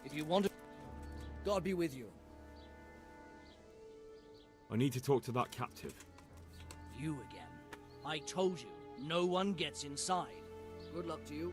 If you want to... God be with you. I need to talk to that captive. You again. I told you, no one gets inside. Good luck to you.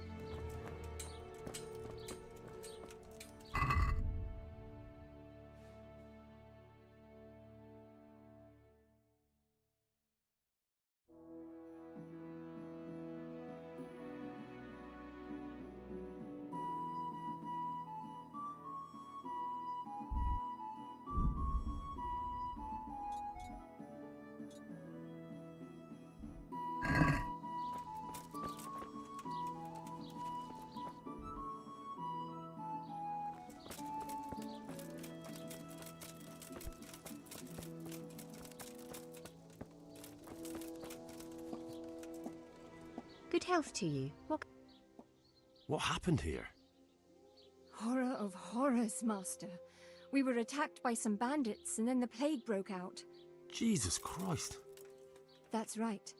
Good health to you. What happened here? Horror of horrors, Master. We were attacked by some bandits, and then the plague broke out. Jesus Christ. That's right.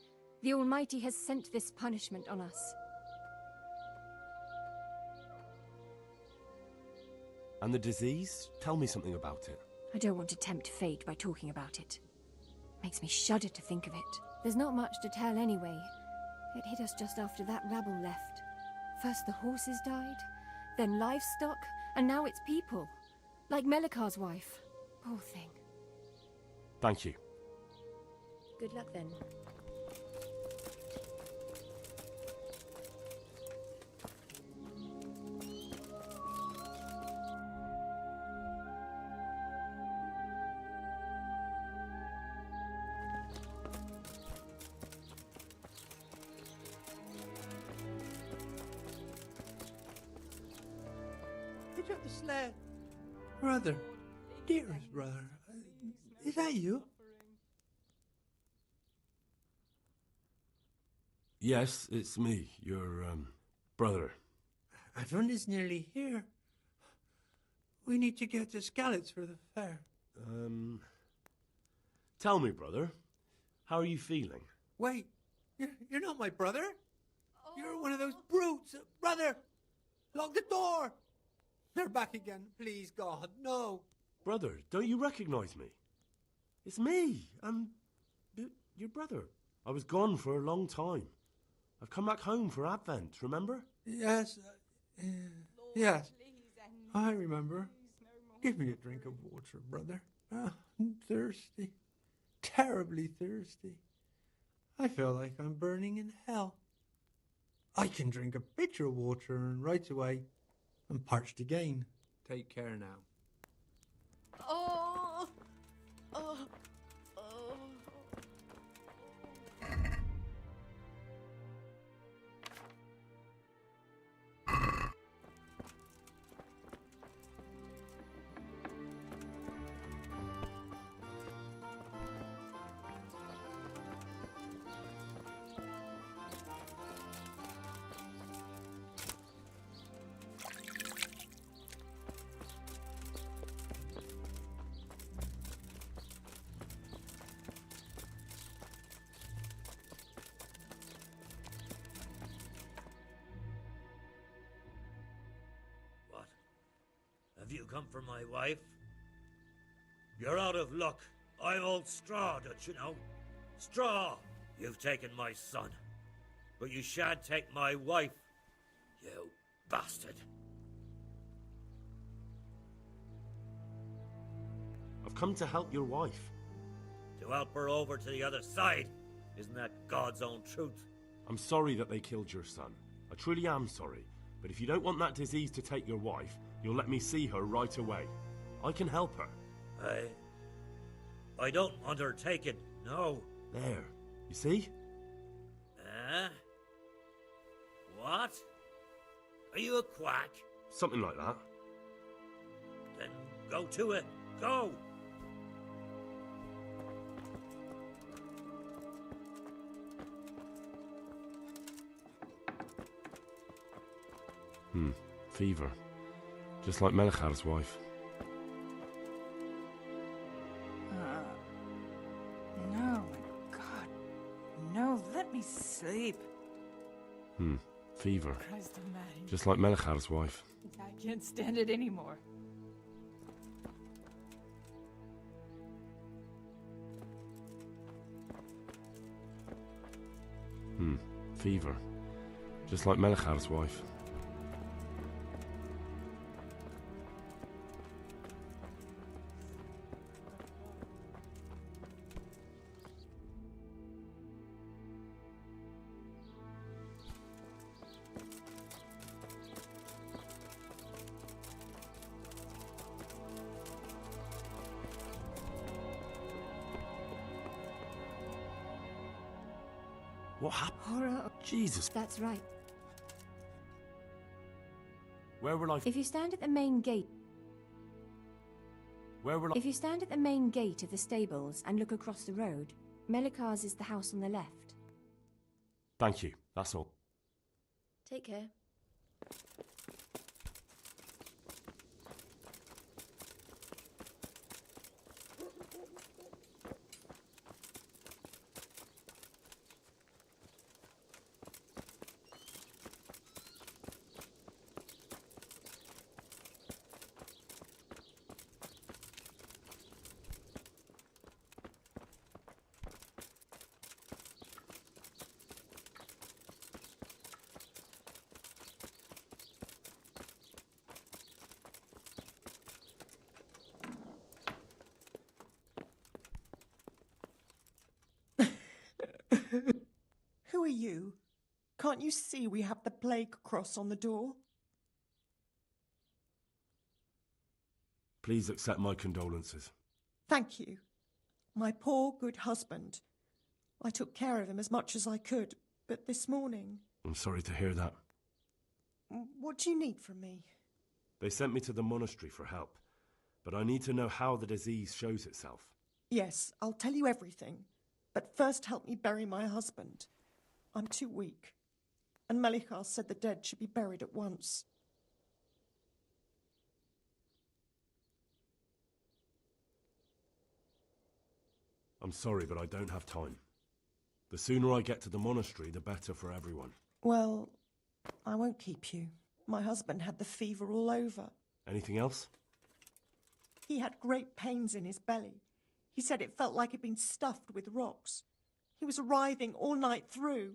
The Almighty has sent this punishment on us. And the disease? Tell me something about it. I don't want to tempt fate by talking about it. Makes me shudder to think of it. There's not much to tell anyway. It hit us just after that rabble left. First the horses died, then livestock, and now it's people. Like Melikar's wife. Poor thing. Thank you. Good luck then. Pick up the sled. Brother, dearest brother, is that you? Yes, it's me, your, brother. Everyone is nearly here. We need to get to Skalitz for the fair. Tell me, brother, how are you feeling? Wait, you're not my brother? You're one of those brutes. Brother, lock the door. They're back again. Please, God, no. Brother, don't you recognize me? It's me. I'm your brother. I was gone for a long time. I've come back home for Advent, remember? Yes, yes, I remember. Give me a drink of water, brother. Ah, I'm thirsty. Terribly thirsty. I feel like I'm burning in hell. I can drink a pitcher of water and right away I'm parched again. Take care now. Oh, oh, oh. Have you come for my wife? You're out of luck. I'm old Straw, don't you know? Straw! You've taken my son. But you shan't take my wife, you bastard. I've come to help your wife. To help her over to the other side. Isn't that God's own truth? I'm sorry that they killed your son. I truly am sorry. But if you don't want that disease to take your wife, you'll let me see her right away. I can help her. I don't want her taken, no. There. You see? What? Are you a quack? Something like that. Then go to it. Go! Fever. Just like Melikar's wife. No, God. No, let me sleep. Fever. Christ almighty. Just like Melikar's wife. Die can't stand it anymore. Fever. Just like Melichar's wife. What happened? Horror. Jesus. That's right. Where will I... If you stand at the main gate... Where will I... If you stand at the main gate of the stables and look across the road, Melichar's is the house on the left. Thank you. That's all. Take care. Who are you? Can't you see we have the plague cross on the door? Please accept my condolences. Thank you. My poor, good husband. I took care of him as much as I could, but this morning... I'm sorry to hear that. What do you need from me? They sent me to the monastery for help, but I need to know how the disease shows itself. Yes, I'll tell you everything. But first help me bury my husband. I'm too weak. And Melichar said the dead should be buried at once. I'm sorry, but I don't have time. The sooner I get to the monastery, the better for everyone. Well, I won't keep you. My husband had the fever all over. Anything else? He had great pains in his belly. He said it felt like it'd been stuffed with rocks. He was writhing all night through.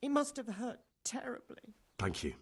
It must have hurt terribly. Thank you.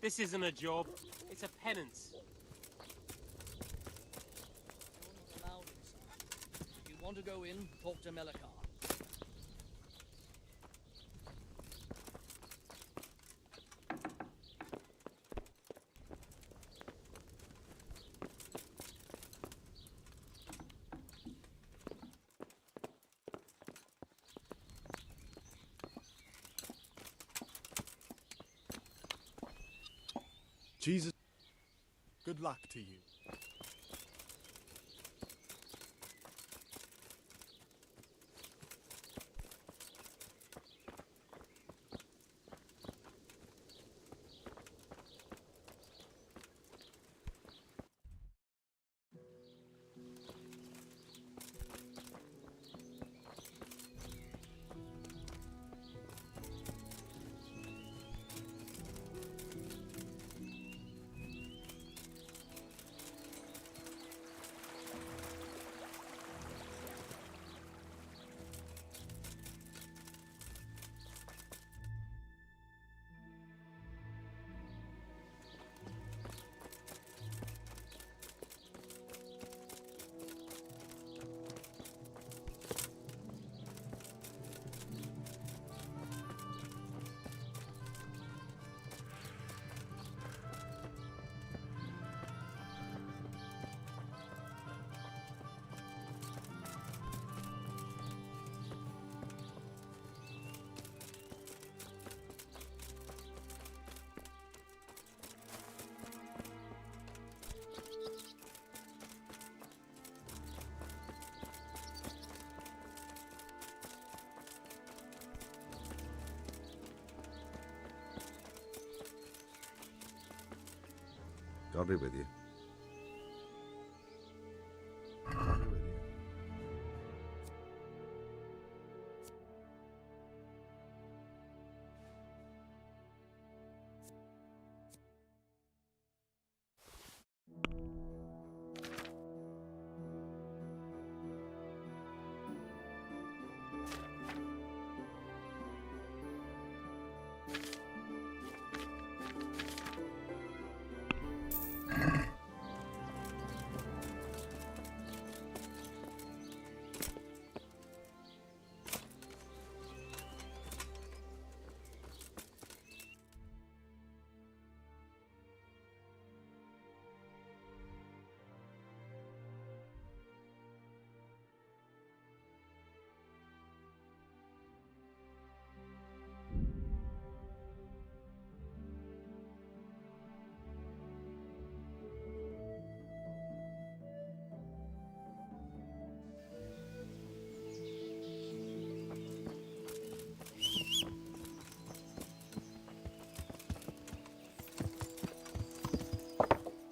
This isn't a job, it's a penance. You're not allowed inside. If you want to go in, talk to Melichar. Jesus, good luck to you. God be with you. God be with you.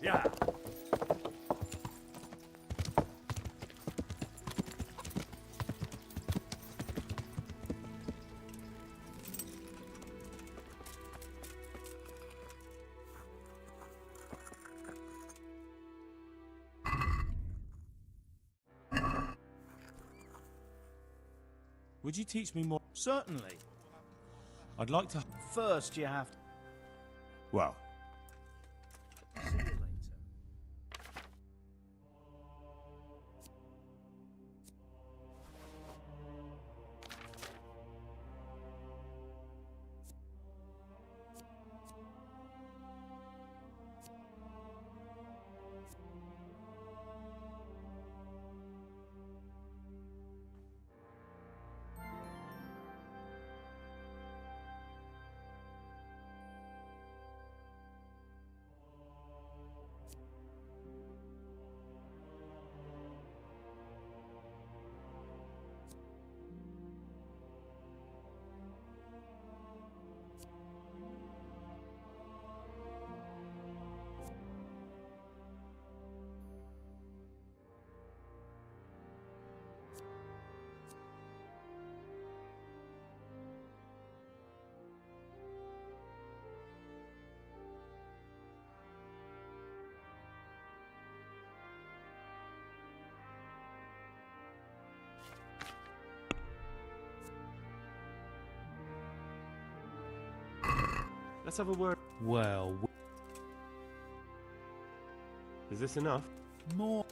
Yeah. Would you teach me more? Certainly. I'd like to. First, you have to. Well, See you later. let's have a word. Well, Is this enough? more.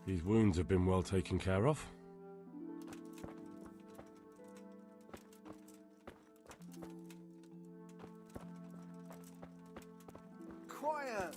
These wounds have been well taken care of. Quiet!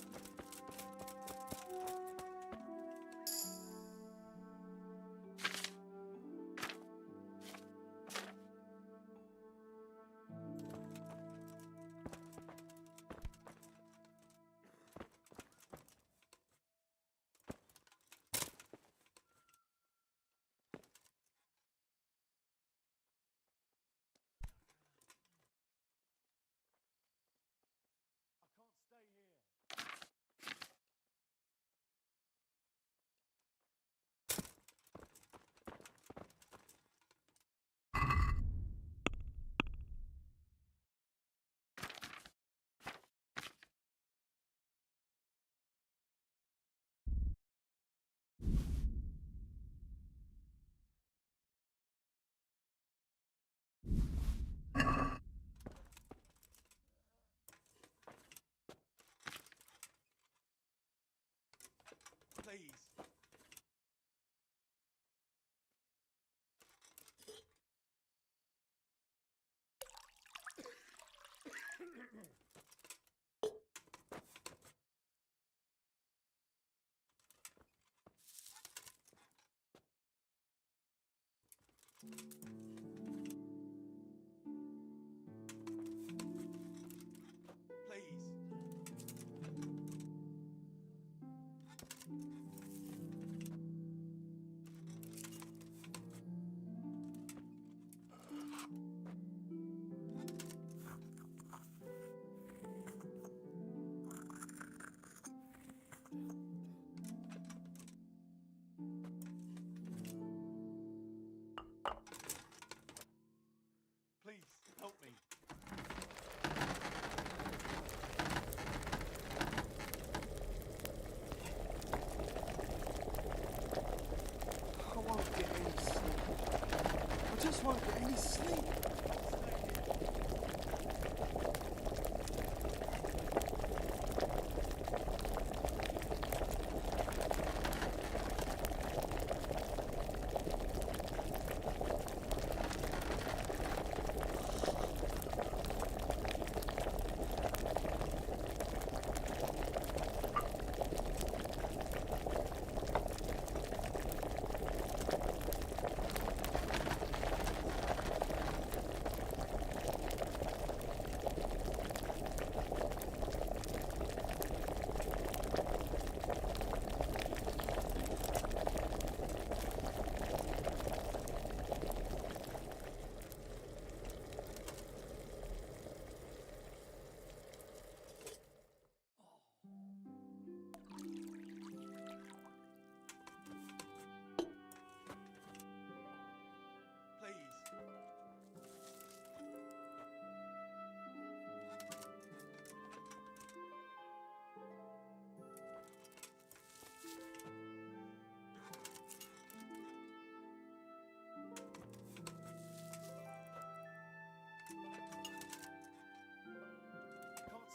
Please. Please, help me. I won't get any sleep. I just won't get any sleep.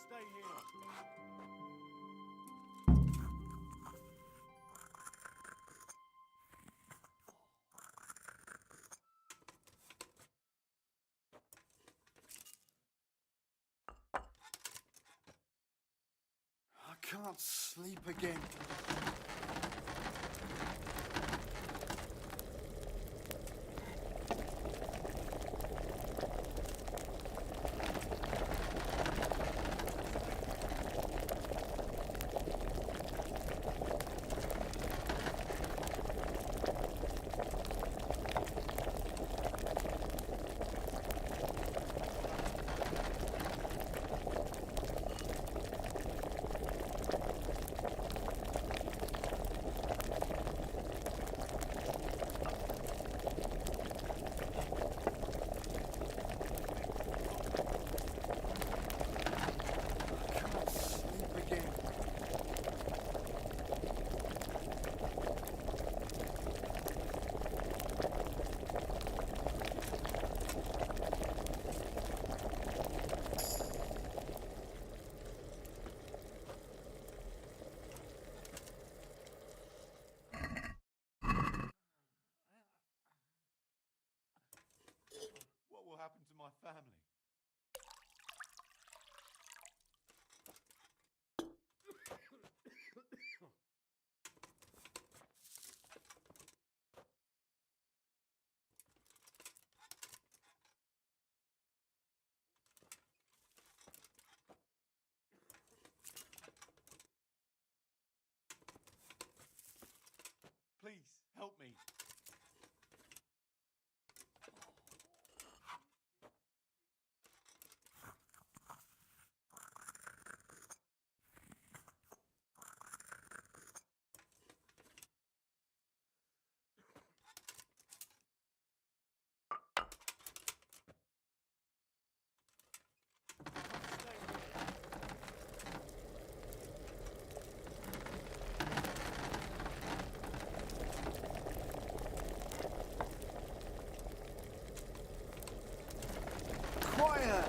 Stay here. I can't sleep again. happened to my family? Please, help me. Quiet!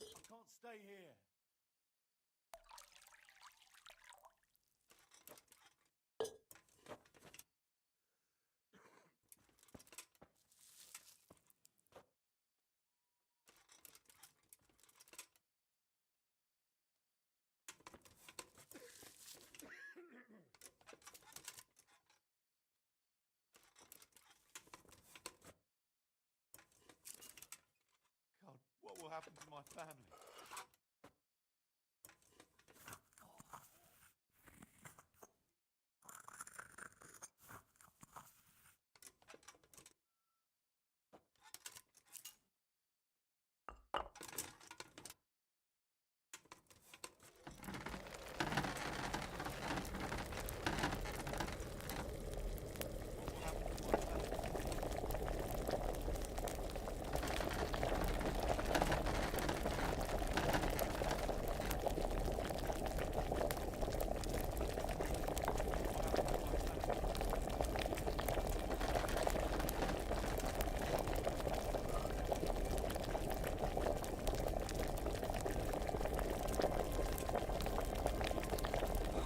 I can't stay here. God, what will happen to my family?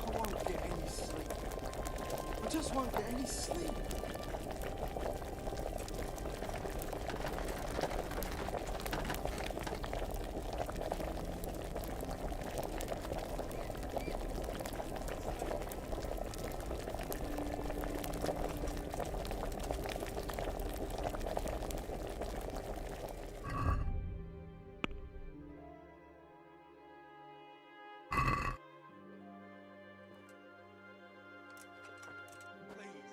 I won't get any sleep. I just won't get any sleep. Please.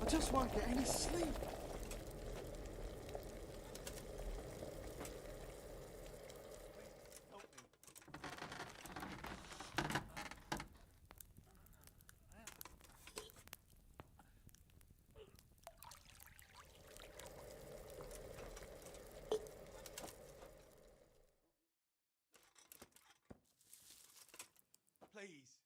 I just won't get any sleep. Please.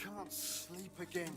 can't sleep again.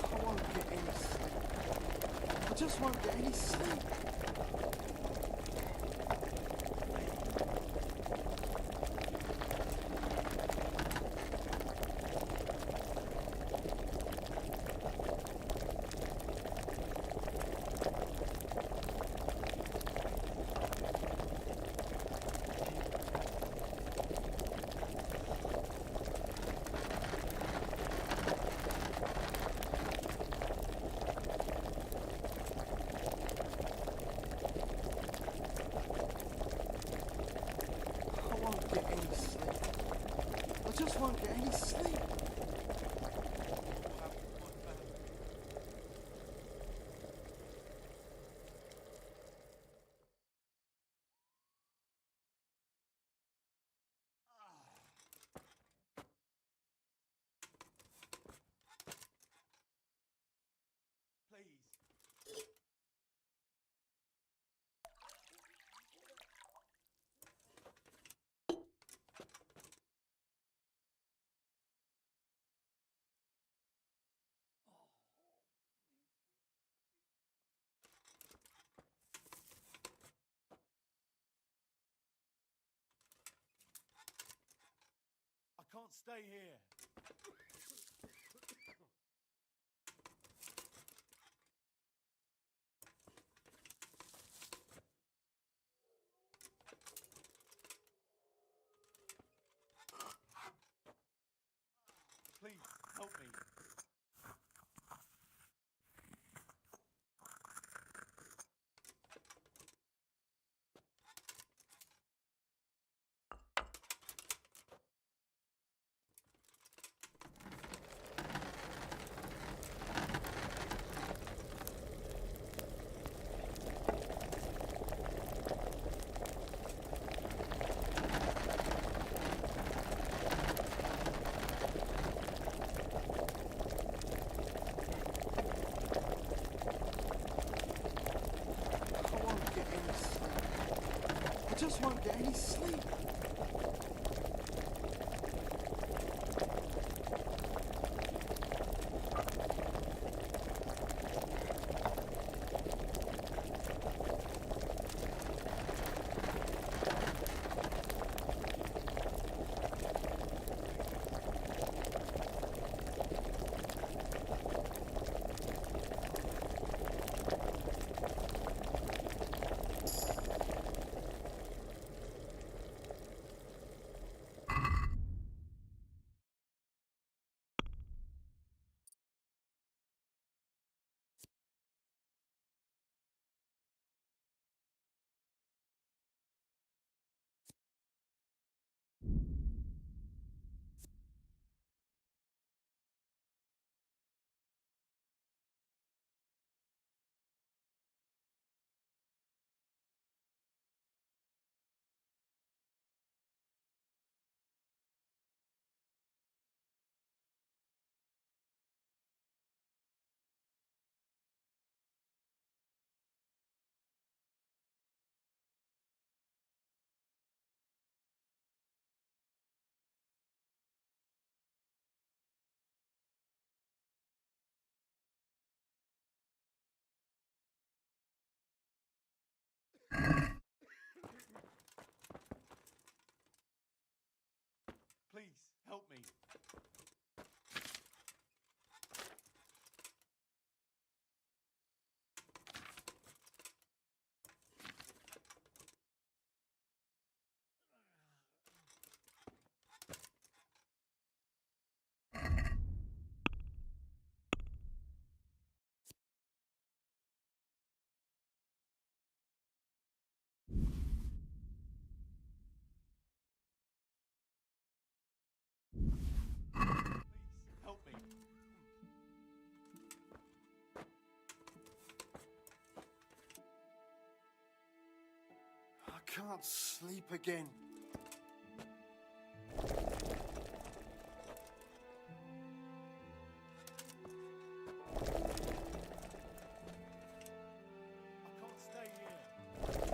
I won't get any sleep. I just won't get any sleep. I won't get any sleep. I just won't get any sleep. Please. I can't stay here. Please, help me. I won't get any sleep. I just won't get any sleep. Please, help me. Help me. I can't sleep again. I can't stay here.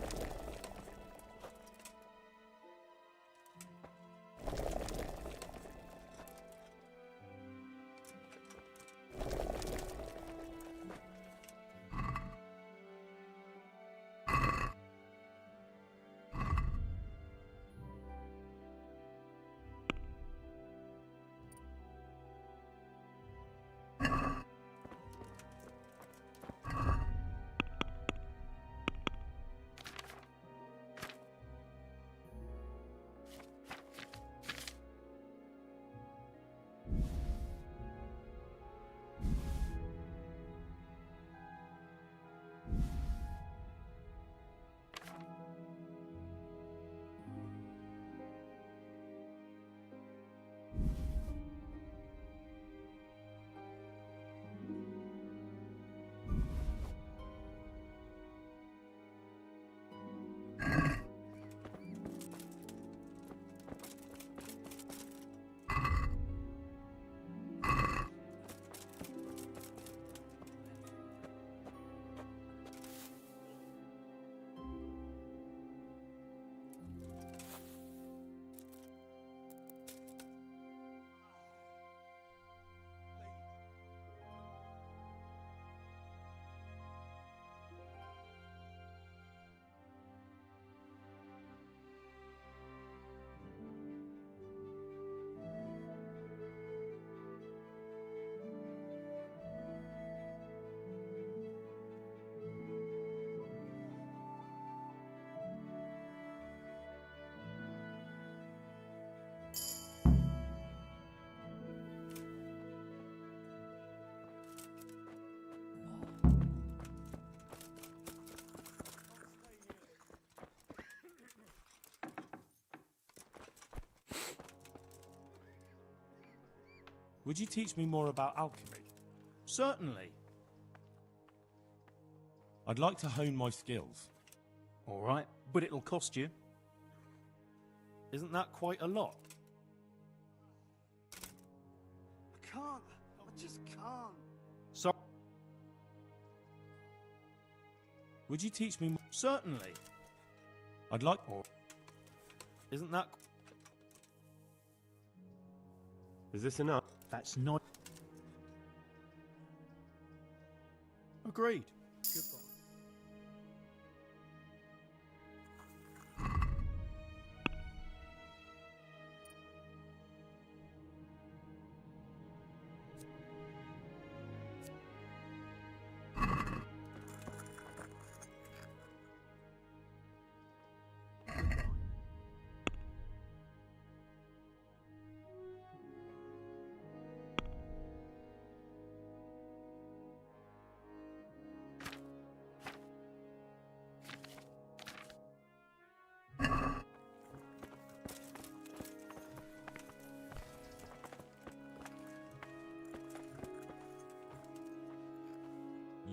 Would you teach me more about alchemy? Certainly. I'd like to hone my skills. All right, but it'll cost you. Isn't that quite a lot? I can't. I just can't. So, Would you teach me more? certainly. I'd like... Isn't that... Is this enough? That's not... Agreed. Goodbye.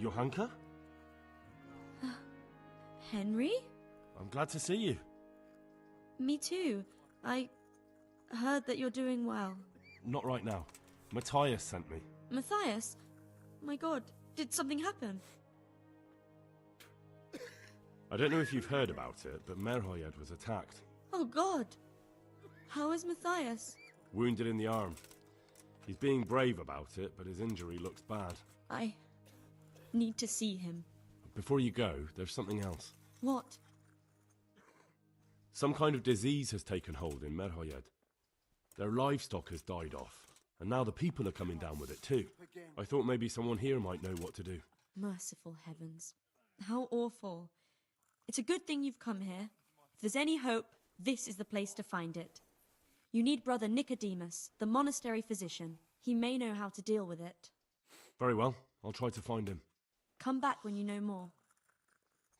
Johanka? Henry? I'm glad to see you. Me too. I heard that you're doing well. Not right now. Matthias sent me. Matthias? My god, did something happen? I don't know if you've heard about it, but Merhoyed was attacked. Oh god. How is Matthias? Wounded in the arm. He's being brave about it, but his injury looks bad. I need to see him. Before you go, there's something else. What? Some kind of disease has taken hold in Merhoyed. Their livestock has died off, and now the people are coming down with it too. I thought maybe someone here might know what to do. Merciful heavens. How awful. It's a good thing you've come here. If there's any hope, this is the place to find it. You need Brother Nicodemus, the monastery physician. He may know how to deal with it. Very well, I'll try to find him. Come back when you know more.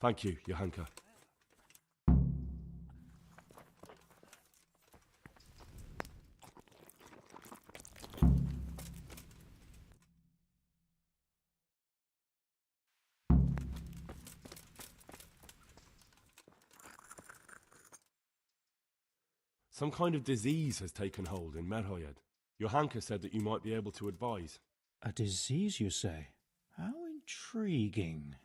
Thank you, Johanka. Some kind of disease has taken hold in Merhoyed. Johanka said that you might be able to advise. A disease, you say? How intriguing.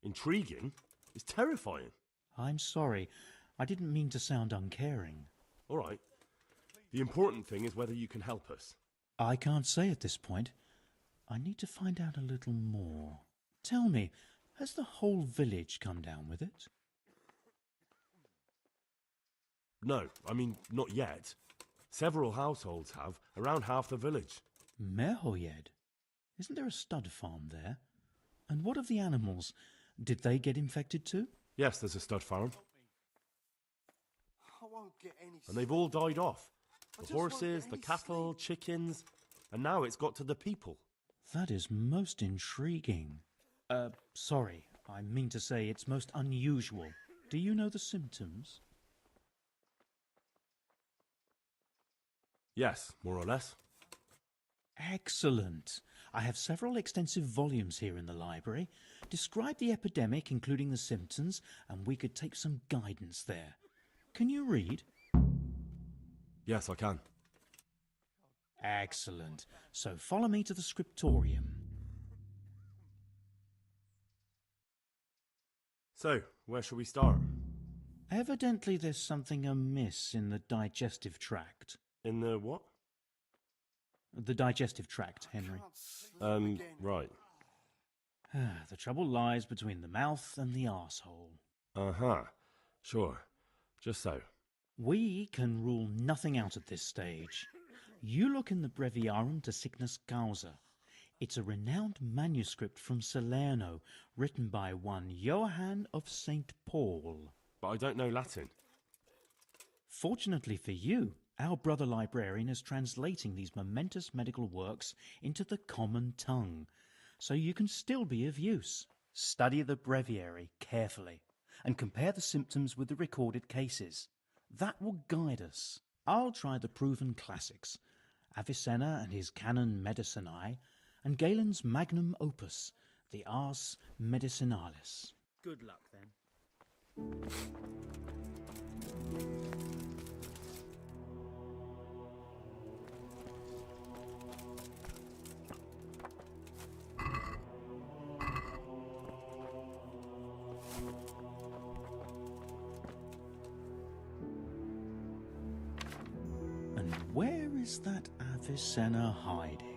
Intriguing? It's terrifying. I'm sorry. I didn't mean to sound uncaring. All right. The important thing is whether you can help us. I can't say at this point. I need to find out a little more. Tell me, has the whole village come down with it? No, I mean, not yet. Several households have, around half the village. Merhoyed? Isn't there a stud farm there? And what of the animals? Did they get infected too? Yes, there's a stud farm. I won't get any And they've all died off. I The just won't horses, get the any cattle, chickens, and now it's got to the people. That is most intriguing. Sorry, I mean to say it's most unusual. Do you know the symptoms? Yes, more or less. Excellent. I have several extensive volumes here in the library. Describe the epidemic, including the symptoms, and we could take some guidance there. Can you read? Yes, I can. Excellent. So follow me to the scriptorium. So, where shall we start? Evidently there's something amiss in the digestive tract. In the what? The digestive tract, Henry. Right. The trouble lies between the mouth and the arsehole. Uh-huh. Sure. Just so. We can rule nothing out at this stage. You look in the Breviarum de Sickness Causa. It's a renowned manuscript from Salerno, written by one Johann of St. Paul. But I don't know Latin. Fortunately for you, our brother librarian is translating these momentous medical works into the common tongue, so you can still be of use. Study the breviary carefully and compare the symptoms with the recorded cases. That will guide us. I'll try the proven classics, Avicenna and his Canon Medicinae, and Galen's magnum opus, the Ars Medicinalis. Good luck, then. And where is that Avicenna hiding?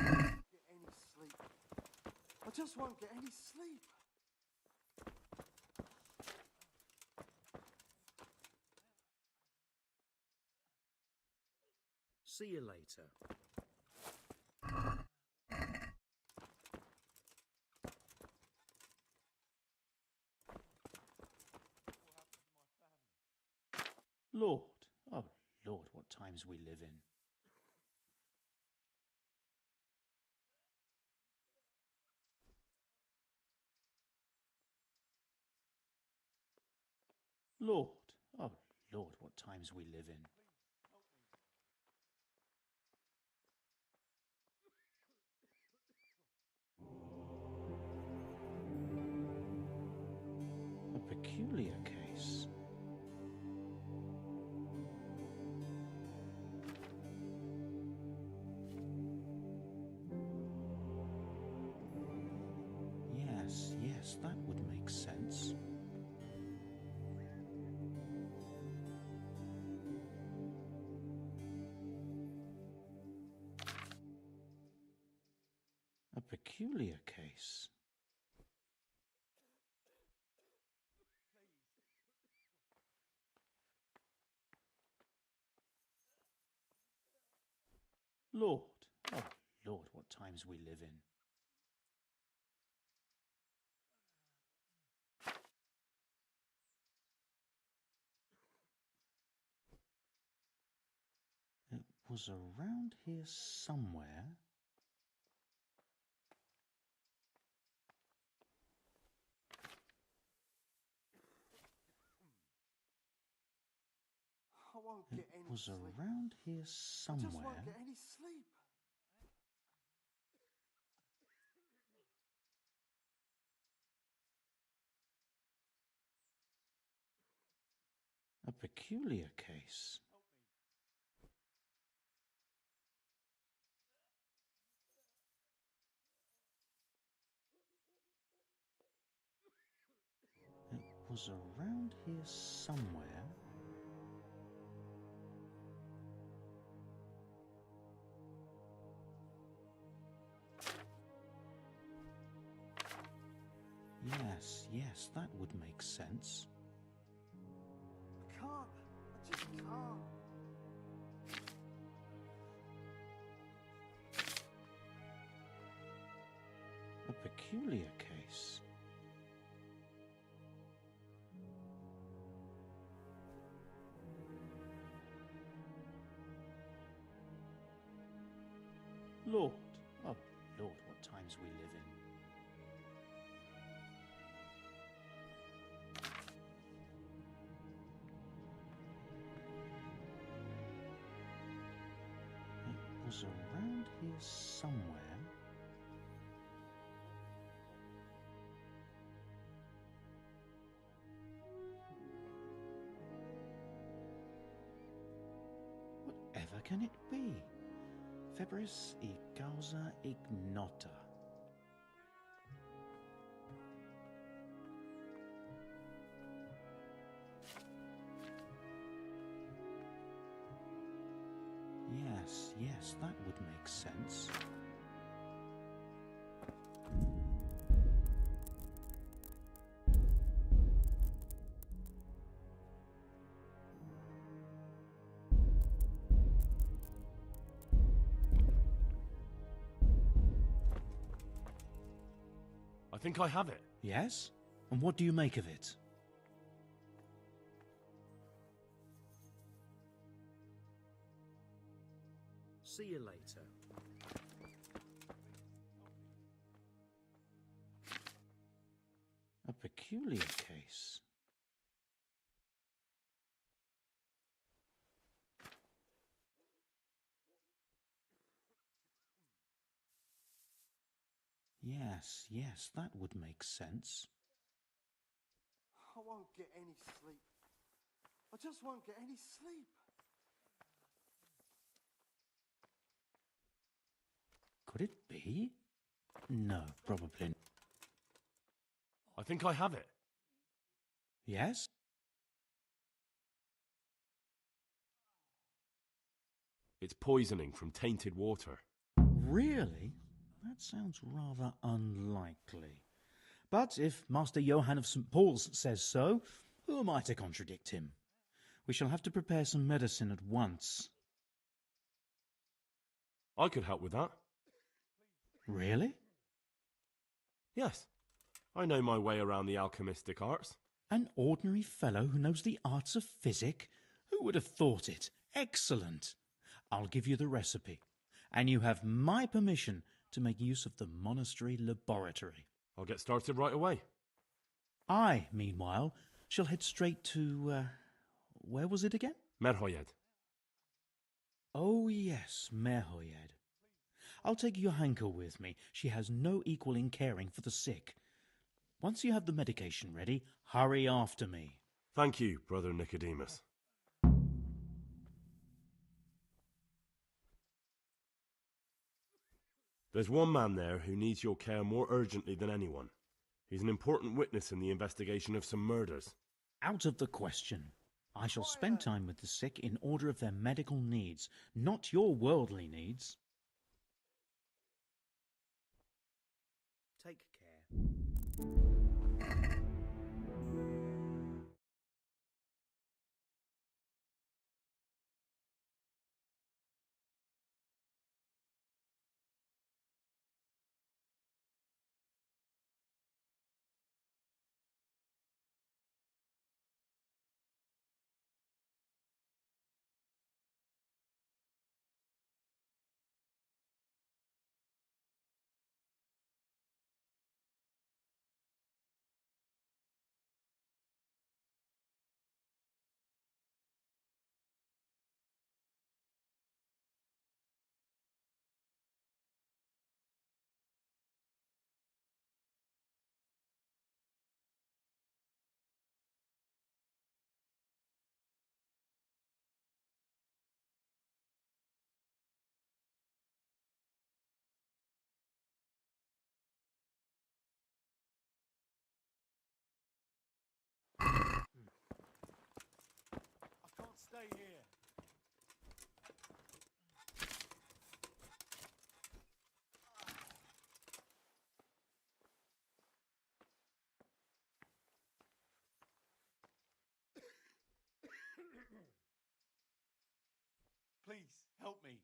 get any sleep. I just won't get any sleep. See you later. Lord, oh Lord, what times we live in. Lord, oh Lord, what times we live in. A peculiar case. Yes, that would make sense. A peculiar case. Lord, oh Lord, what times we live in. It was around here somewhere. I won't get any It was sleep. around here I just somewhere. won't get any sleep. A peculiar case. It was around here somewhere. Yes, that would make sense. I can't. I just can't. A peculiar case. Lord, oh Lord, what times we live in. It was around here somewhere. Whatever can it be? Febris y causa ignota. Yes, that would make sense. I think I have it. Yes? And what do you make of it? See you later. A peculiar case. Yes, that would make sense. I won't get any sleep. I just won't get any sleep. Could it be? No, probably not. I think I have it. Yes? It's poisoning from tainted water. Really? That sounds rather unlikely. But if Master Johann of St. Paul's says so, who am I to contradict him? We shall have to prepare some medicine at once. I could help with that. Really? Yes. I know my way around the alchemistic arts. An ordinary fellow who knows the arts of physic? Who would have thought it? Excellent. I'll give you the recipe, and you have my permission to make use of the monastery laboratory. I'll get started right away. I, meanwhile, shall head straight to, where was it again? Merhoyed. Oh, yes, Merhoyed. I'll take Johanka with me. She has no equal in caring for the sick. Once you have the medication ready, hurry after me. Thank you, Brother Nicodemus. There's one man there who needs your care more urgently than anyone. He's an important witness in the investigation of some murders. Out of the question. I shall spend time with the sick in order of their medical needs, not your worldly needs. Take care. stay here. Please, help me.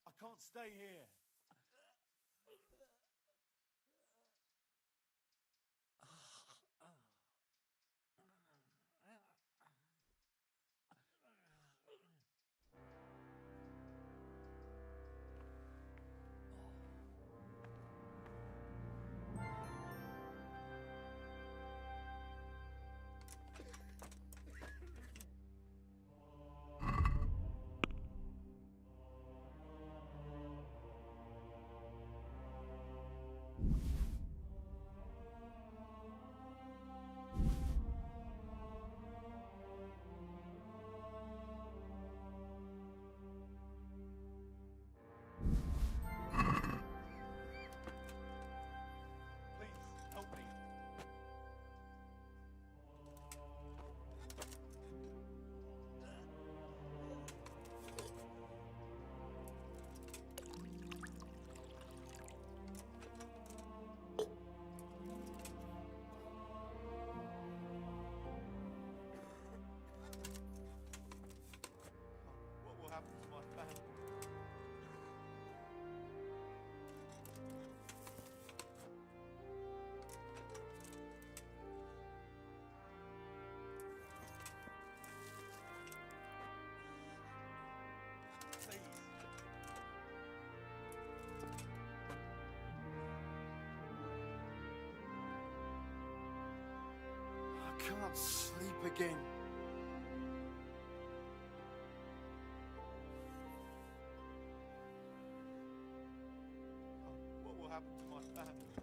I can't stay here. What will happen to my family? I can't sleep again. What will happen to my family?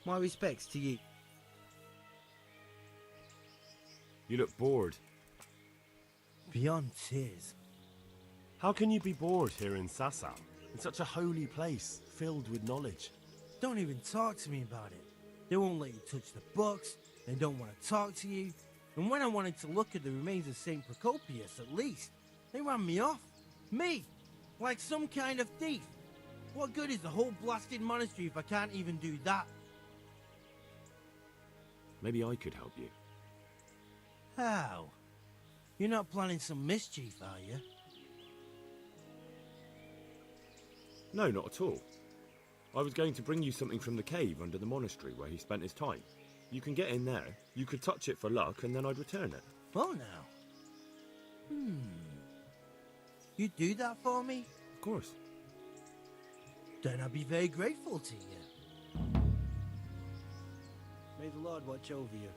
My respects to you. You look bored. Beyond tears. How can you be bored here in Sasau? In such a holy place, filled with knowledge. Don't even talk to me about it. They won't let you touch the books. They don't want to talk to you. And when I wanted to look at the remains of St. Procopius, at least, they ran me off. Me! Like some kind of thief. What good is the whole blasted monastery if I can't even do that? Maybe I could help you. How? You're not planning some mischief, are you? No, not at all. I was going to bring you something from the cave under the monastery where he spent his time. You can get in there, you could touch it for luck, and then I'd return it. Oh, now. You'd do that for me? Of course. Then I'd be very grateful to you. May the Lord watch over you.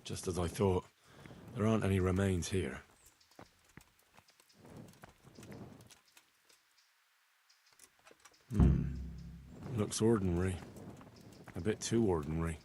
Just as I thought. There aren't any remains here. Looks ordinary. A bit too ordinary.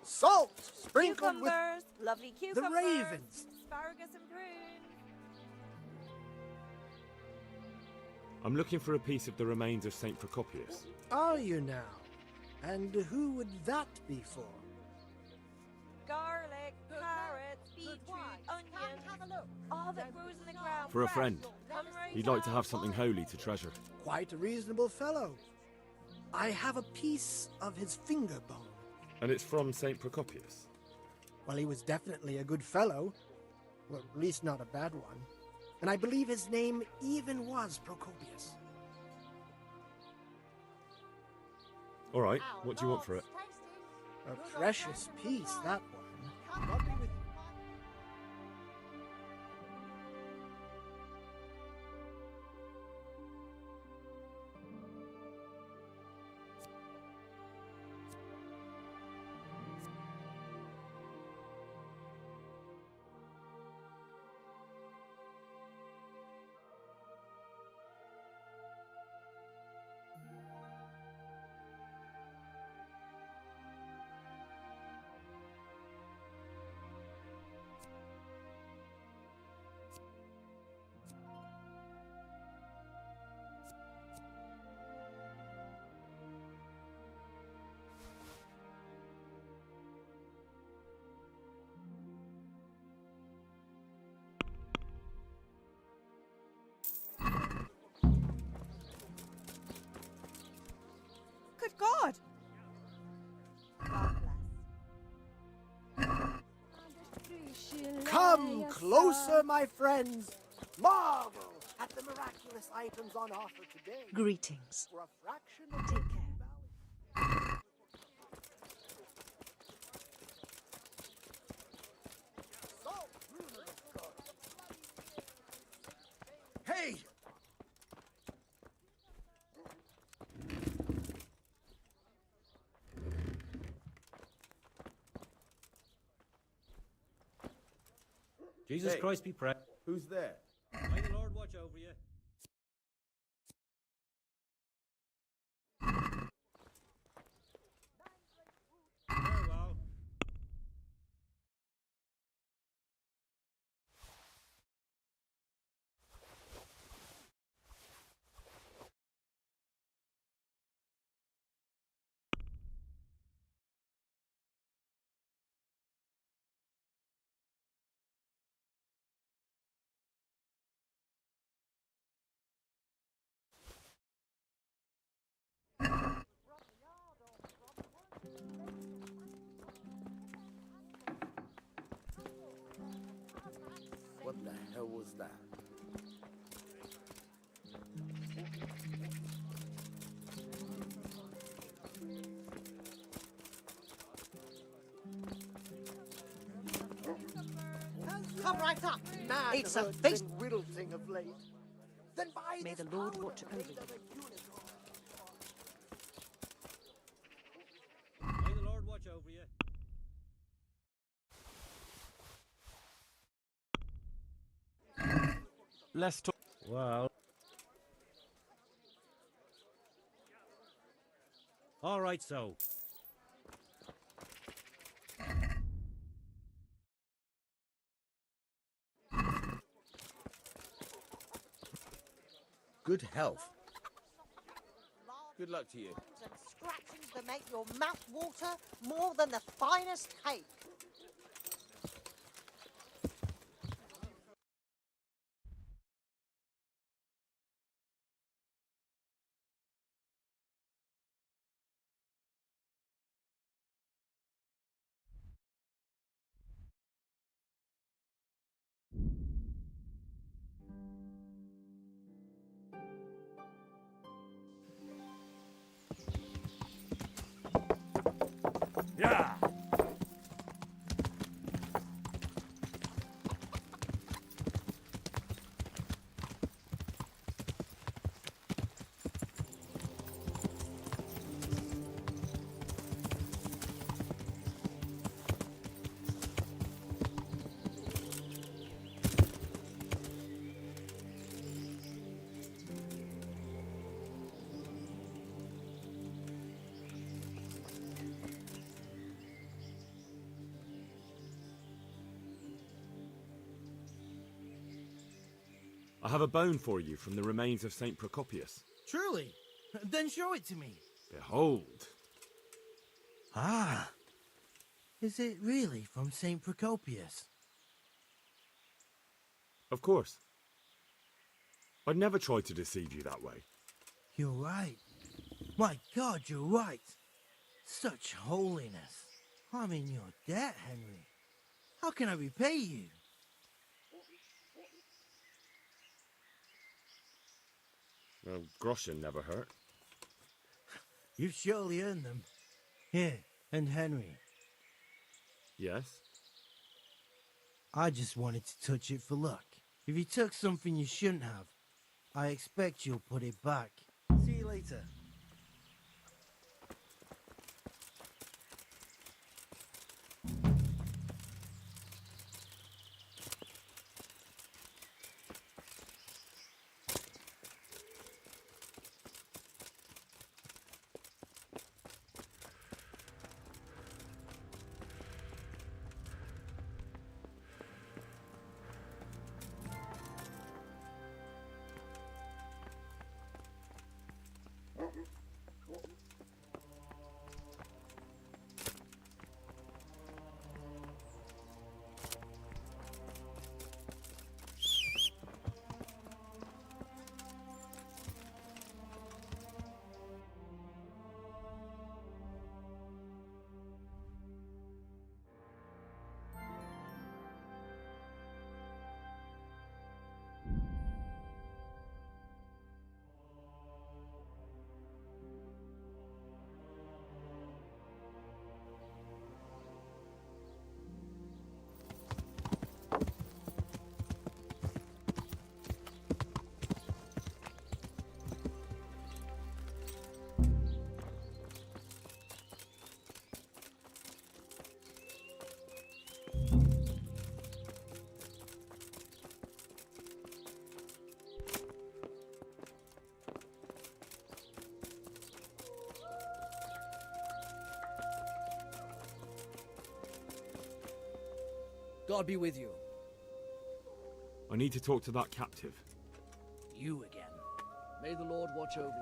Salt sprinkled with Cucumbers, lovely the cucumbers, ravens. asparagus and prunes. I'm looking for a piece of the remains of St. Procopius. Are you now? And who would that be for? Garlic, carrots, beetroot, onions, all that grows in the ground. For a fresh. friend. Come right He'd like to now. have something holy to treasure. Quite a reasonable fellow. I have a piece of his finger bone. And it's from St. Procopius. Well, he was definitely a good fellow. Well, at least not a bad one. And I believe his name even was Procopius. All right, what do you want for it? A precious piece, that one. God be with you. Good God! Come closer, my friends. Marvel at the miraculous items on offer today. Greetings. For a fraction of Take the care. value. Hey! Jesus Hey. Christ be praised. Who's there? May the Lord watch over you. Farewell. What the hell was that? Come right up. Man, It's a heard feast. been wilting of late. Then by May this the Lord power watch that over made you. of a unicorn. May the Lord watch over you. Let's talk. Well. All right, so. Good health. Good luck to you. And scratchings that make your mouth water more than the finest cake. Yeah. I have a bone for you from the remains of St. Procopius. Truly? Then show it to me. Behold. Ah. Is it really from St. Procopius? Of course. I'd never try to deceive you that way. You're right. My God, you're right. Such holiness. I'm in your debt, Henry. How can I repay you? Well, groschen never hurt. You've surely earned them. Here, and Henry. Yes? I just wanted to touch it for luck. If you took something you shouldn't have, I expect you'll put it back. See you later. God be with you. I need to talk to that captive. You again. May the Lord watch over you.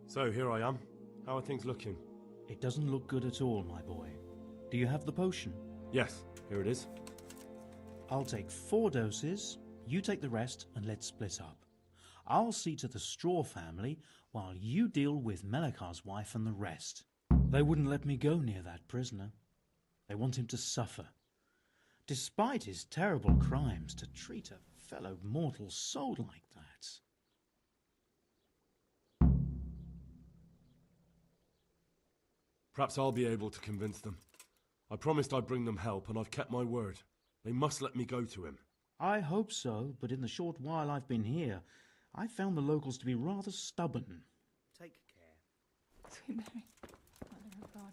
So, here I am. How are things looking? It doesn't look good at all, my boy. Do you have the potion? Yes, here it is. I'll take 4 doses, you take the rest, and let's split up. I'll see to the Straw family, while you deal with Melikar's wife and the rest. They wouldn't let me go near that prisoner. They want him to suffer. Despite his terrible crimes, to treat a fellow mortal soul like that. Perhaps I'll be able to convince them. I promised I'd bring them help, and I've kept my word. They must let me go to him. I hope so, but in the short while I've been here, I've found the locals to be rather stubborn. Take care. Sweet Mary, Mother of God.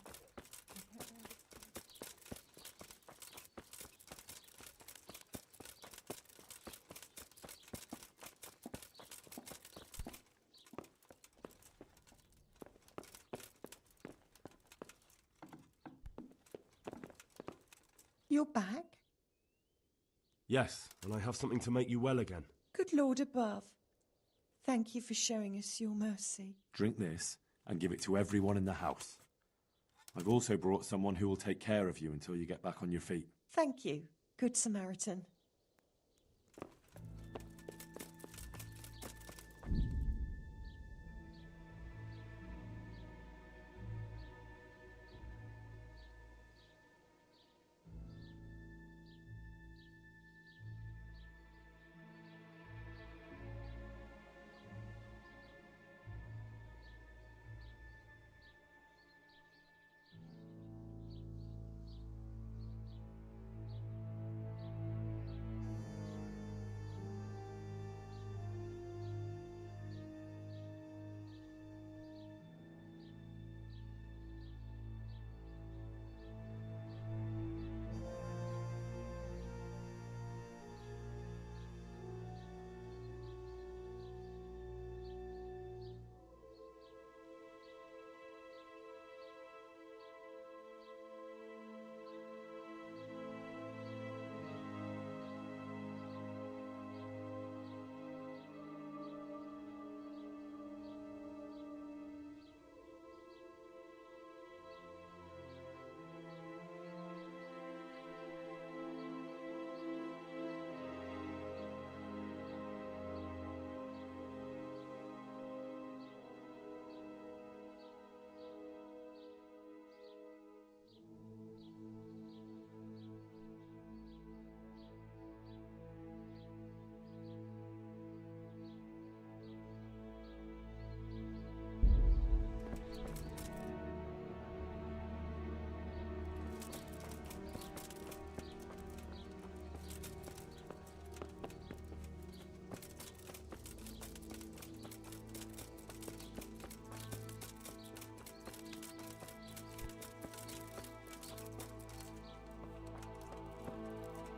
You're back? Yes, and I have something to make you well again. Good Lord above. Thank you for showing us your mercy. Drink this and give it to everyone in the house. I've also brought someone who will take care of you until you get back on your feet. Thank you, Good Samaritan.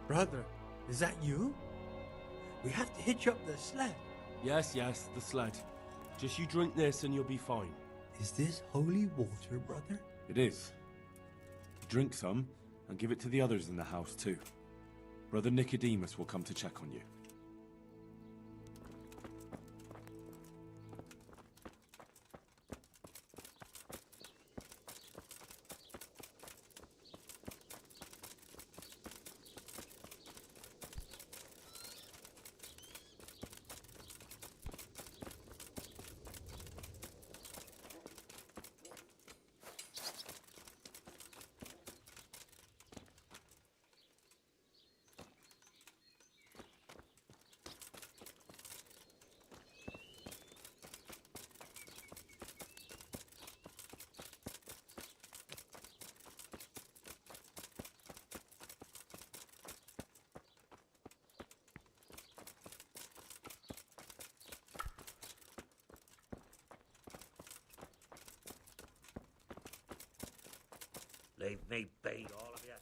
Brother, is that you? We have to hitch up the sled. Yes, the sled. Just you drink this and you'll be fine. Is this holy water, brother? It is. Drink some and give it to the others in the house too. Brother Nicodemus will come to check on you. Leave me be, all of you.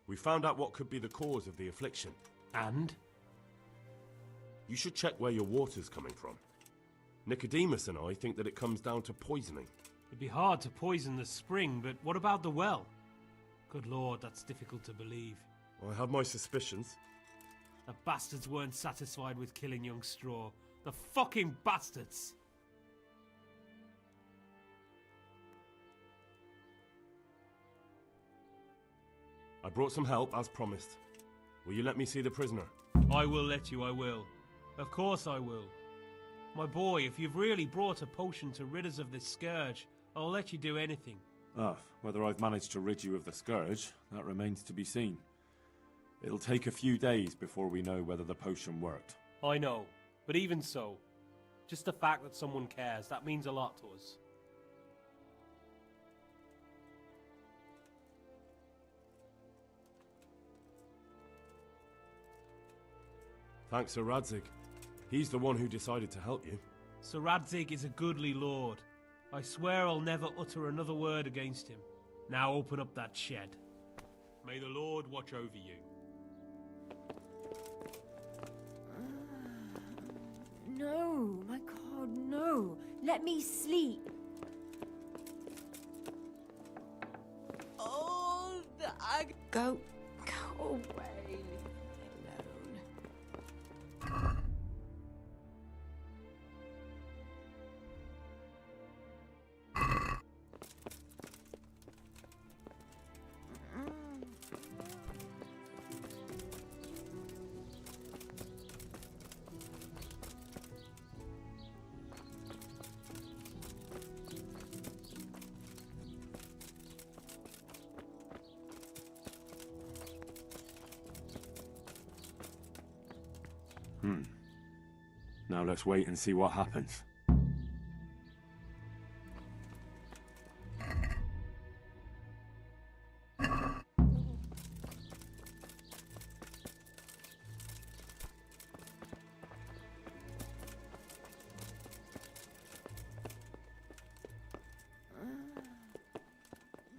We found out what could be the cause of the affliction. And? You should check where your water's coming from. Nicodemus and I think that it comes down to poisoning. It'd be hard to poison the spring, but what about the well? Good lord, that's difficult to believe. I have my suspicions. The bastards weren't satisfied with killing young Straw. The fucking bastards! I brought some help, as promised. Will you let me see the prisoner? I will let you, I will. Of course I will. My boy, if you've really brought a potion to rid us of this scourge, I'll let you do anything. Whether I've managed to rid you of the scourge, that remains to be seen. It'll take a few days before we know whether the potion worked. I know, but even so, just the fact that someone cares, that means a lot to us. Thanks, Sir Radzig. He's the one who decided to help you. Sir Radzig is a goodly lord. I swear I'll never utter another word against him. Now open up that shed. May the Lord watch over you. No, my God, no. Let me sleep. Oh, Go. go away. Leave me alone. Now let's wait and see what happens.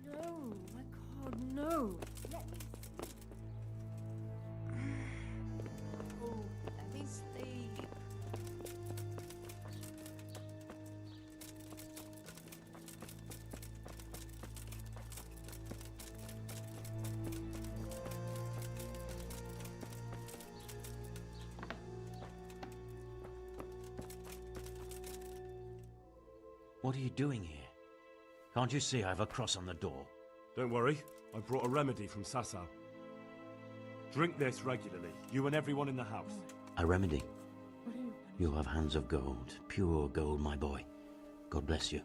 No, my God, no. Let me Oh, let me sleep. What are you doing here? Can't you see I have a cross on the door? Don't worry, I brought a remedy from Sasau. Drink this regularly, you and everyone in the house. A remedy? You have hands of gold, pure gold, my boy. God bless you.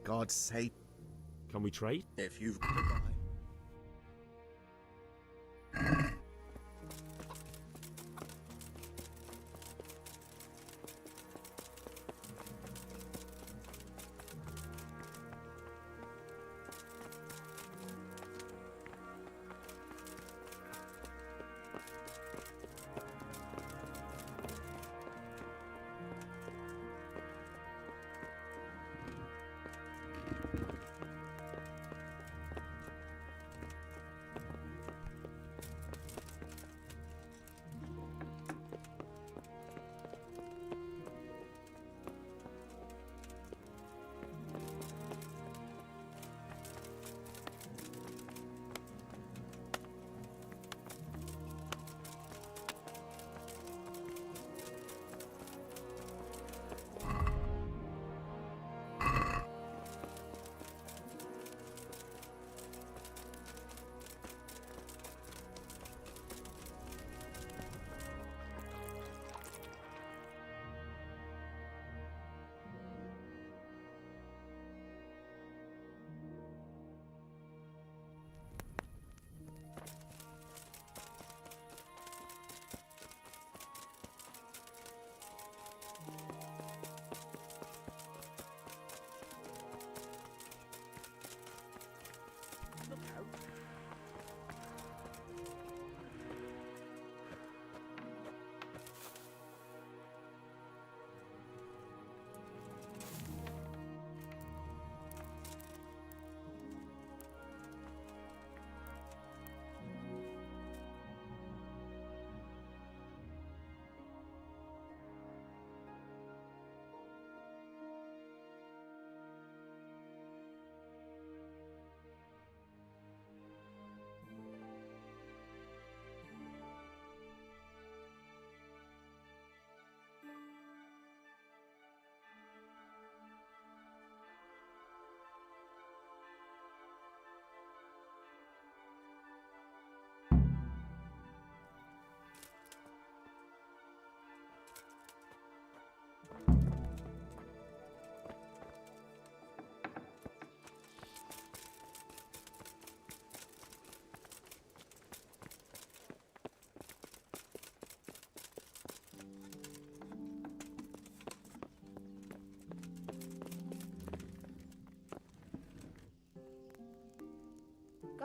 God's sake. Can we trade? If you've...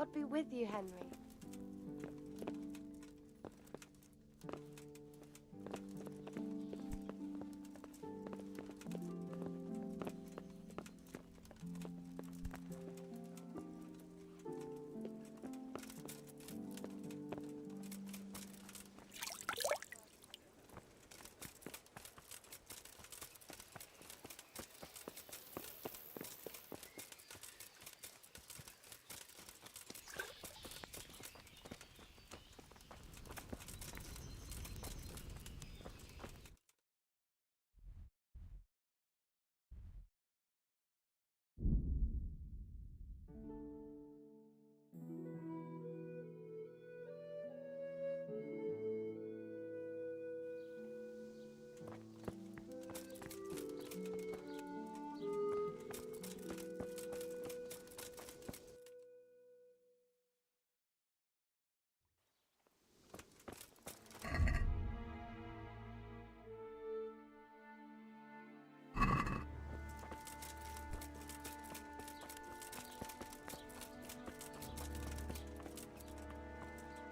God be with you, Henry.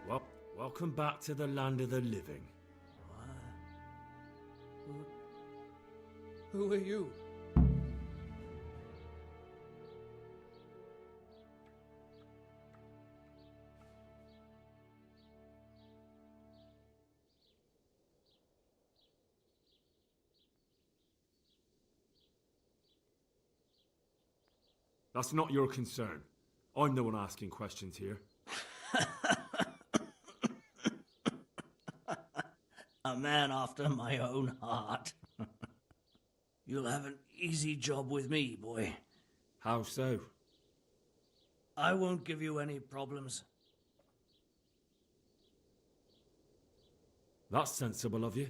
Well, welcome back to the land of the living. Who are you? That's not your concern. I'm the one asking questions here. A man after my own heart. You'll have an easy job with me, boy. How so? I won't give you any problems. That's sensible of you.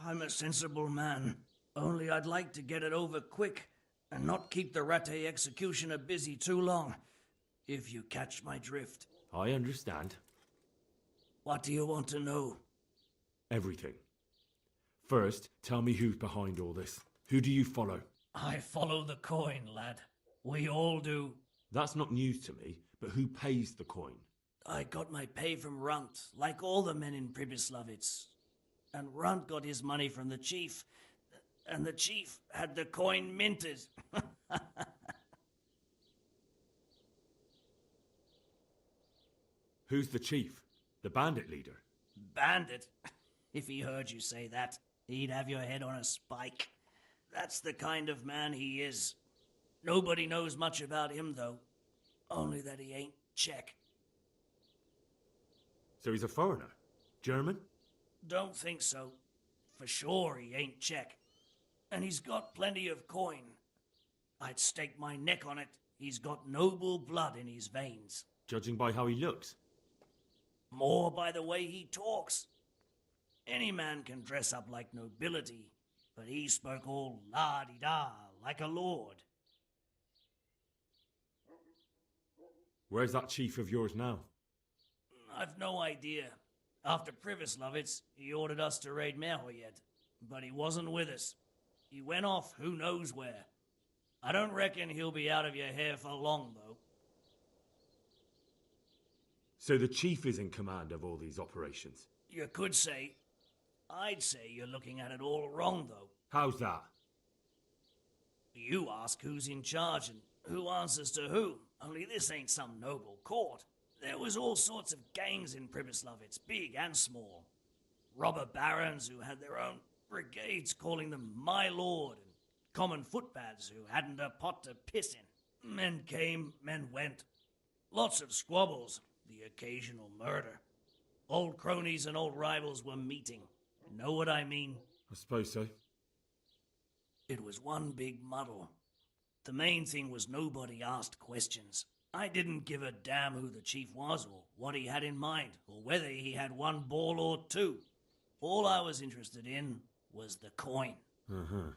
I'm a sensible man. Only I'd like to get it over quick and not keep the Rattay executioner busy too long, if you catch my drift. I understand. What do you want to know? Everything. First, tell me who's behind all this. Who do you follow? I follow the coin, lad. We all do. That's not news to me, but who pays the coin? I got my pay from Runt, like all the men in Pribyslavitz. And Runt got his money from the chief, and the chief had the coin minted. Who's the chief? The bandit leader? Bandit? If he heard you say that, he'd have your head on a spike. That's the kind of man he is. Nobody knows much about him, though. Only that he ain't Czech. So he's a foreigner? German? Don't think so. For sure he ain't Czech. And he's got plenty of coin. I'd stake my neck on it. He's got noble blood in his veins. Judging by how he looks? More by the way he talks. Any man can dress up like nobility, but he spoke all la-di-da, like a lord. Where's that chief of yours now? I've no idea. After Pribyslavitz, he ordered us to raid Merhoyed, but he wasn't with us. He went off who knows where. I don't reckon he'll be out of your hair for long, though. So the chief is in command of all these operations? You could say. I'd say you're looking at it all wrong, though. How's that? You ask who's in charge and who answers to who. Only this ain't some noble court. There was all sorts of gangs in Pribyslavitz, big and small. Robber barons who had their own brigades calling them my lord, and common footpads who hadn't a pot to piss in. Men came, men went. Lots of squabbles, the occasional murder. Old cronies and old rivals were meeting. Know what I mean? I suppose so. It was one big muddle. The main thing was nobody asked questions. I didn't give a damn who the chief was or what he had in mind or whether he had one ball or two. All I was interested in was the coin. Uh-huh.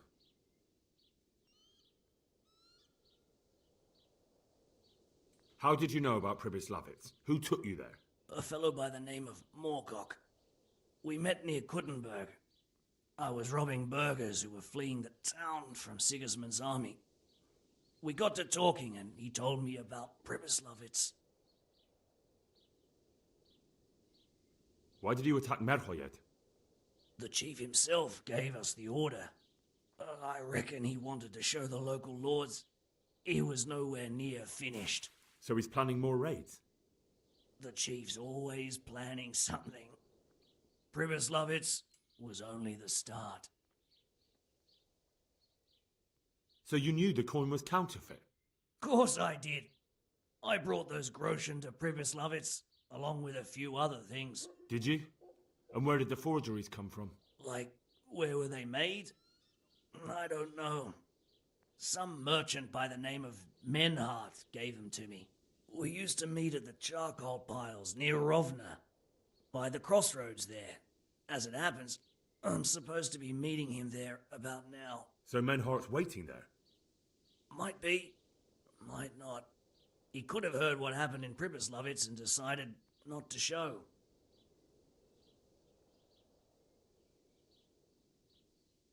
How did you know about Pribyslavitz? Who took you there? A fellow by the name of Moorcock. We met near Kuttenberg. I was robbing burghers who were fleeing the town from Sigismund's army. We got to talking and he told me about Pribyslavitz. Why did you attack Merhoyed? The chief himself gave us the order. I reckon he wanted to show the local lords he was nowhere near finished. So he's planning more raids? The chief's always planning something. Pribyslavitz was only the start. So you knew the coin was counterfeit? Course I did. I brought those groschen to Pribyslavitz, along with a few other things. Did you? And where did the forgeries come from? Like, where were they made? I don't know. Some merchant by the name of Menhart gave them to me. We used to meet at the charcoal piles near Rovna, by the crossroads there. As it happens, I'm supposed to be meeting him there about now. So Menhart's waiting there? Might be, might not. He could have heard what happened in Pribyslavitz and decided not to show.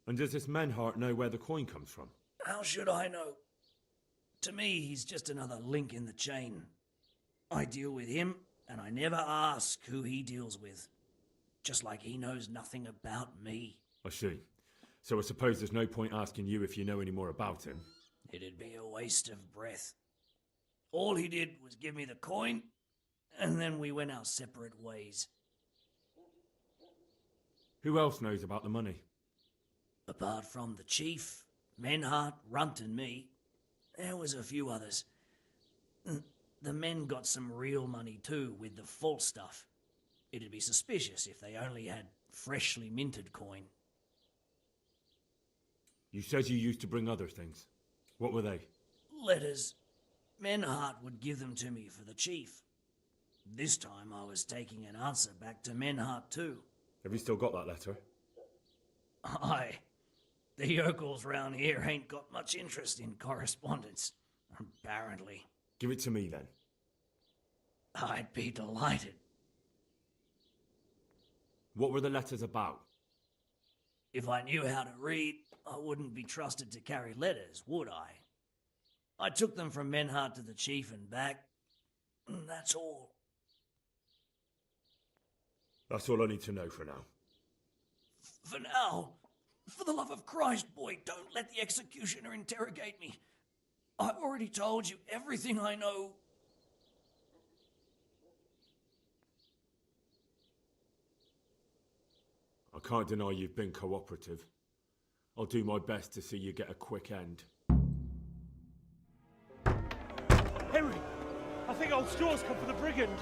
And does this Menhart know where the coin comes from? How should I know? To me, he's just another link in the chain. I deal with him, and I never ask who he deals with. Just like he knows nothing about me. I see. So I suppose there's no point asking you if you know any more about him. It'd be a waste of breath. All he did was give me the coin, and then we went our separate ways. Who else knows about the money? Apart from the chief, Menhart, Runt and me, there was a few others. The men got some real money too, with the false stuff. It'd be suspicious if they only had freshly minted coin. You said you used to bring other things. What were they? Letters. Menhart would give them to me for the chief. This time I was taking an answer back to Menhart too. Have you still got that letter? Aye. The yokels round here ain't got much interest in correspondence, apparently. Give it to me then. I'd be delighted. What were the letters about? If I knew how to read, I wouldn't be trusted to carry letters, would I? I took them from Menhart to the chief and back. That's all. That's all I need to know for now. For now, for the love of Christ, boy, don't let the executioner interrogate me. I've already told you everything I know. I can't deny you've been cooperative. I'll do my best to see you get a quick end. Henry! I think old Straw's come for the brigand.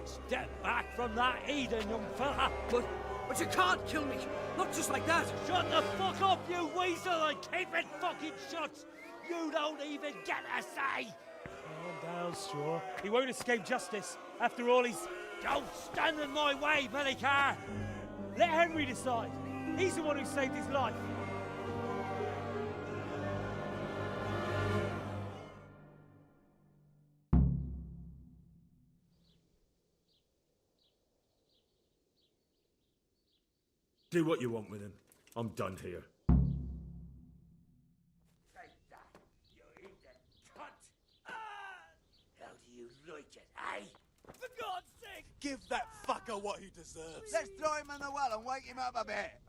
Step back from that Eden, young fella. But you can't kill me. Not just like that. Shut the fuck up, you weasel, and keep it fucking shut. You don't even get a say. Calm down, Straw. He won't escape justice. After all, he's... Don't stand in my way, Melikar. Let Henry decide. He's the one who saved his life. Do what you want with him. I'm done here. Take that, you idiot cunt. How do you like it, eh? For God's sake! Give that fucker what he deserves. Let's throw him in the well and wake him up a bit.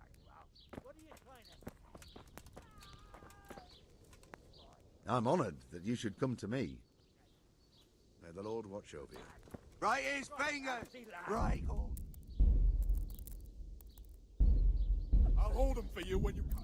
What are you trying to... I'm honoured that you should come to me. May the Lord watch over you. Break his fingers! Break all. I'll hold him for you when you come.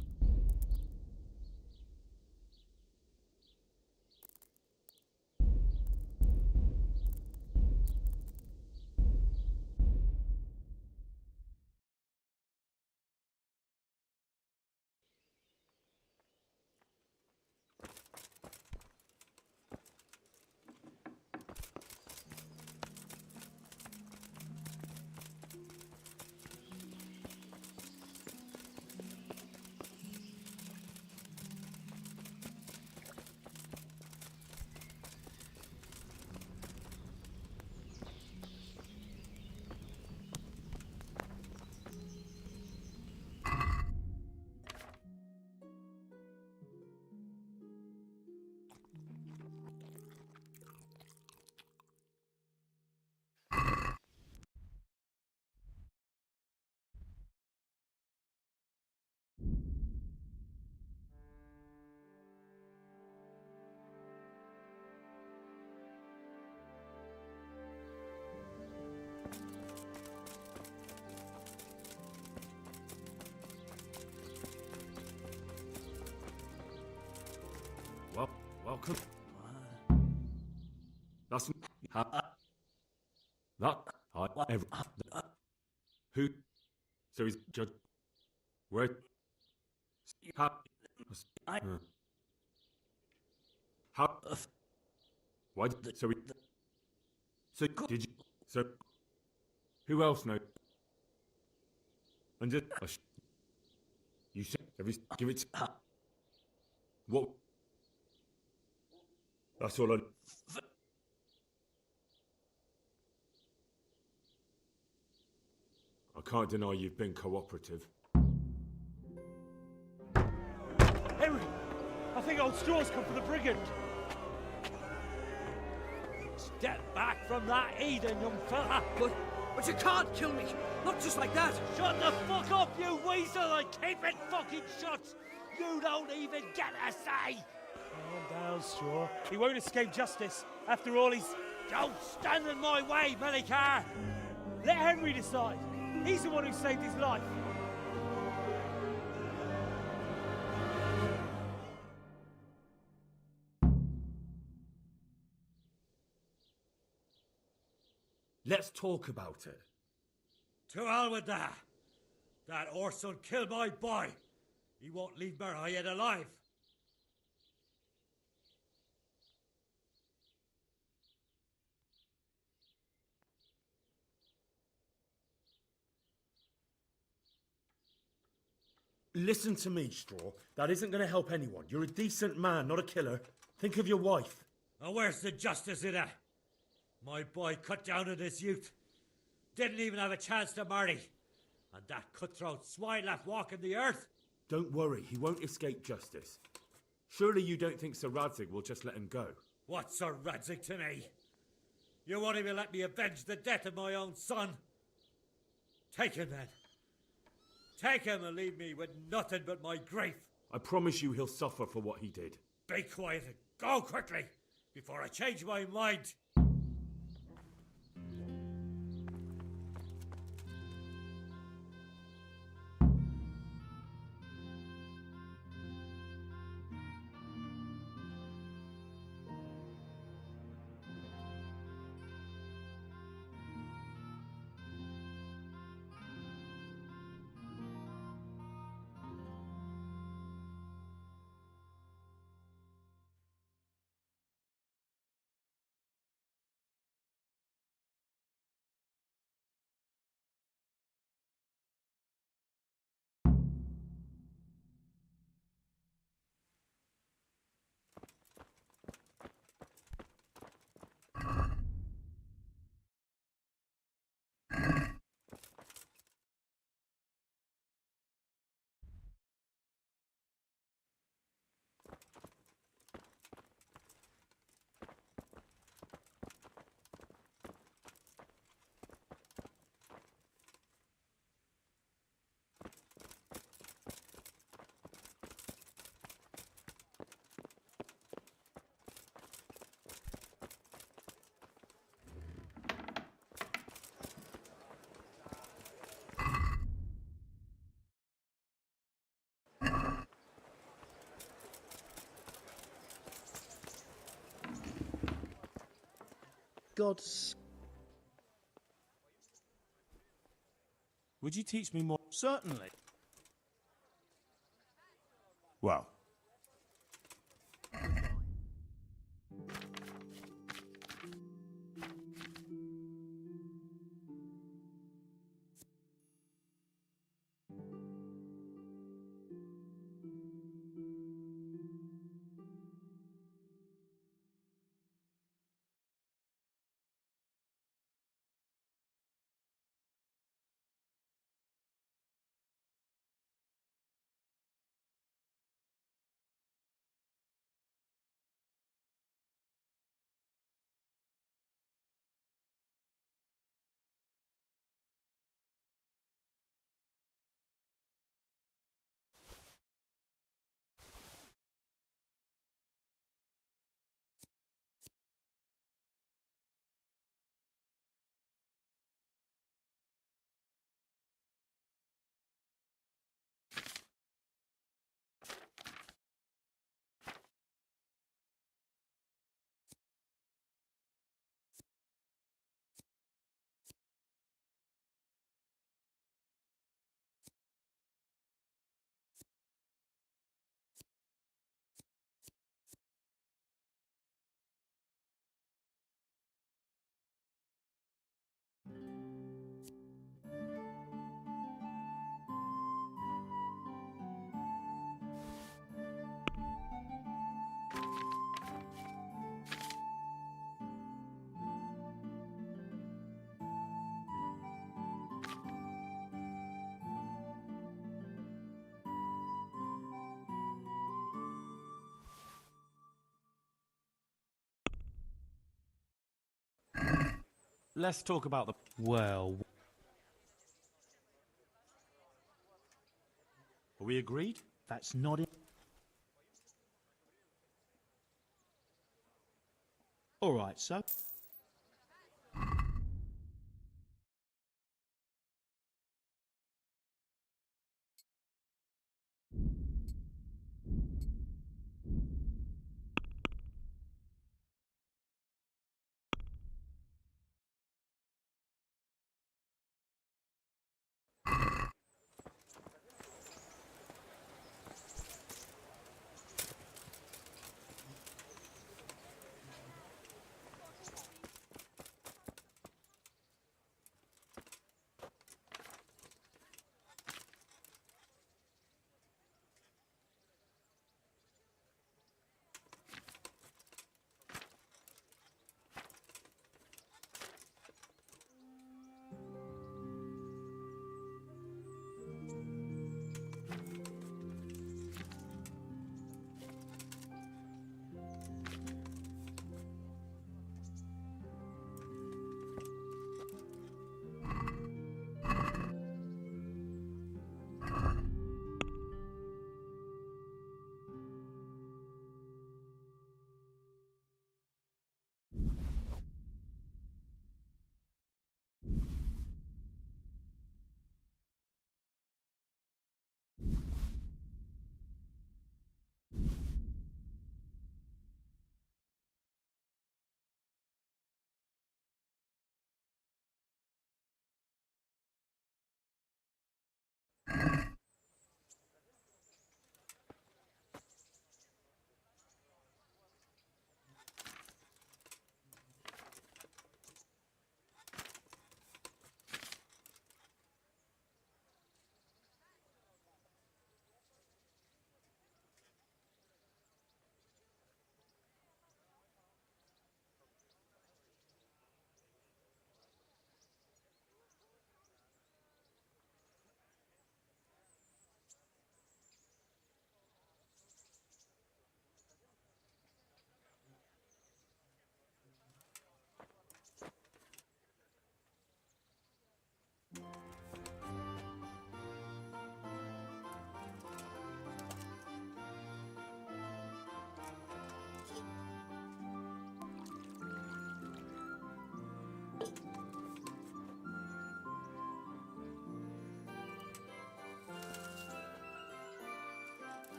Well, welcome. That's that I ever who so he's judge where how how why so we so did you so who else knows and just you said give it what that's all I can't deny you've been cooperative. Henry, I think old Straw's come for the brigand. Step back from that Eden, young fella. But you can't kill me. Not just like that. Shut the fuck up, you weasel, and keep it fucking shut. You don't even get a say. Calm down, Straw. He won't escape justice. After all, he's... Don't stand in my way, Melikar. Let Henry decide. He's the one who saved his life. Let's talk about it. To hell with that. That Orson killed my boy. He won't leave Merhayed alive. Listen to me, Straw. That isn't going to help anyone. You're a decent man, not a killer. Think of your wife. Now where's the justice in that? My boy cut down at his youth. Didn't even have a chance to marry. And that cutthroat swine left walking the earth. Don't worry, he won't escape justice. Surely you don't think Sir Radzig will just let him go? What's Sir Radzig to me? You won't even let me avenge the death of my own son. Take him then. Take him and leave me with nothing but my grief. I promise you he'll suffer for what he did. Be quiet and go quickly before I change my mind. God's... Would you teach me more? Certainly. Well, let's talk about the... Well... Are we agreed? That's not it. All right, so...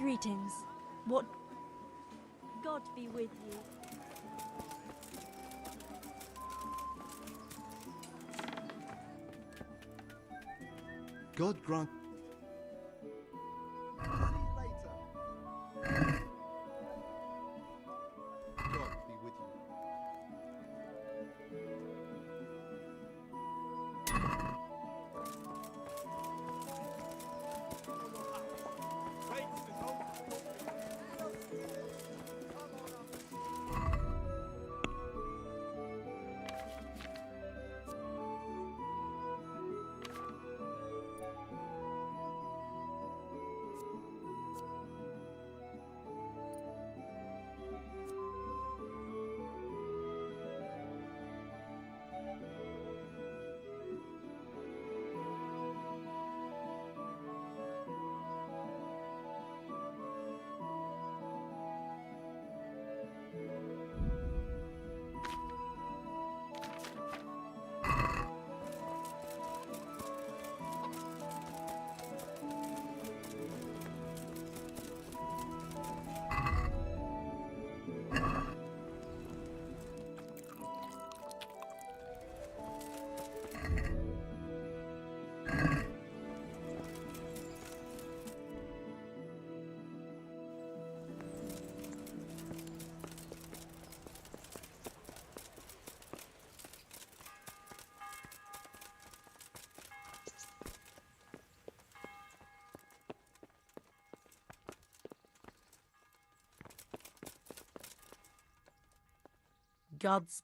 Greetings. What? God be with you. God grant. See you later. God be with you. Gods.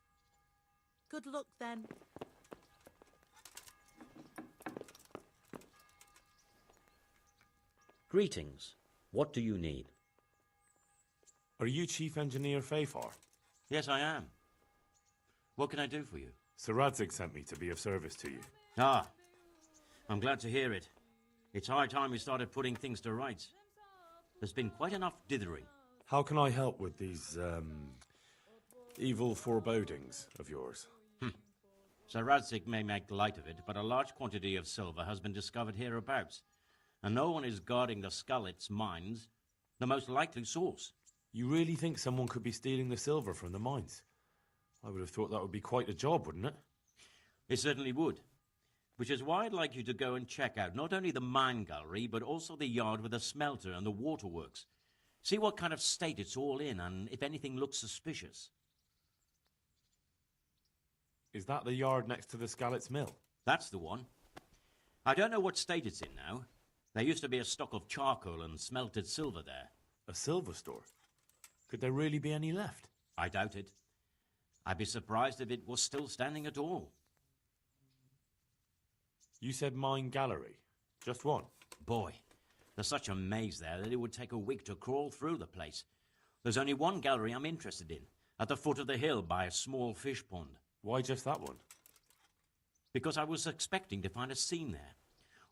Good luck then. Greetings. What do you need? Are you Chief Engineer Fafar? Yes, I am. What can I do for you? Sir Radzig sent me to be of service to you. Ah, I'm glad to hear it. It's high time we started putting things to rights. There's been quite enough dithering. How can I help with these, evil forebodings of yours? Sir Radzig may make light of it, but a large quantity of silver has been discovered hereabouts, and no one is guarding the Skullets mines, the most likely source. You really think someone could be stealing the silver from the mines? I would have thought that would be quite a job, wouldn't it? It certainly would. Which is why I'd like you to go and check out not only the mine gallery, but also the yard with the smelter and the waterworks. See what kind of state it's all in, and if anything looks suspicious. Is that the yard next to the Skalitz mill? That's the one. I don't know what state it's in now. There used to be a stock of charcoal and smelted silver there. A silver store? Could there really be any left? I doubt it. I'd be surprised if it was still standing at all. You said mine gallery. Just one? Boy, there's such a maze there that it would take a week to crawl through the place. There's only one gallery I'm interested in, at the foot of the hill by a small fish pond. Why just that one? Because I was expecting to find a scene there.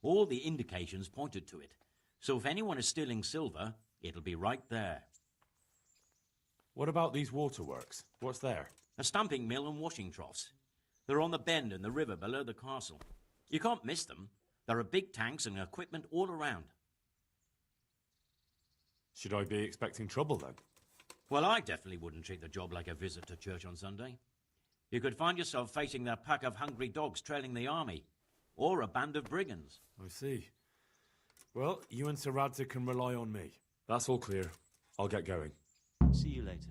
All the indications pointed to it. So if anyone is stealing silver, it'll be right there. What about these waterworks? What's there? A stamping mill and washing troughs. They're on the bend in the river below the castle. You can't miss them. There are big tanks and equipment all around. Should I be expecting trouble then? Well, I definitely wouldn't treat the job like a visit to church on Sunday. You could find yourself facing a pack of hungry dogs trailing the army, or a band of brigands. I see. Well, you and Sir Radzig can rely on me. That's all clear. I'll get going. See you later.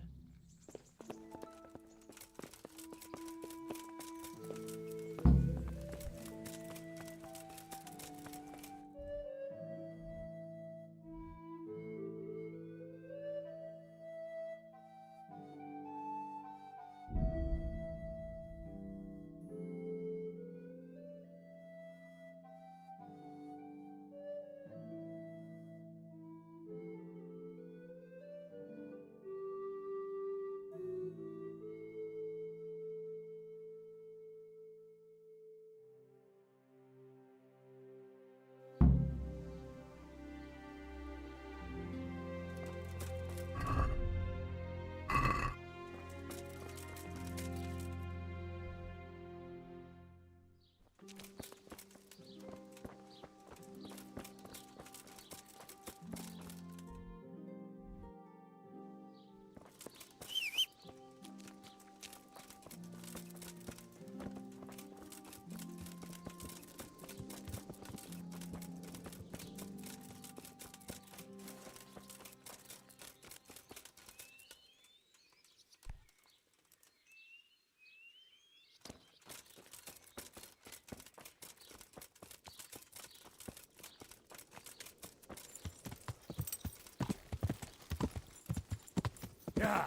Yeah.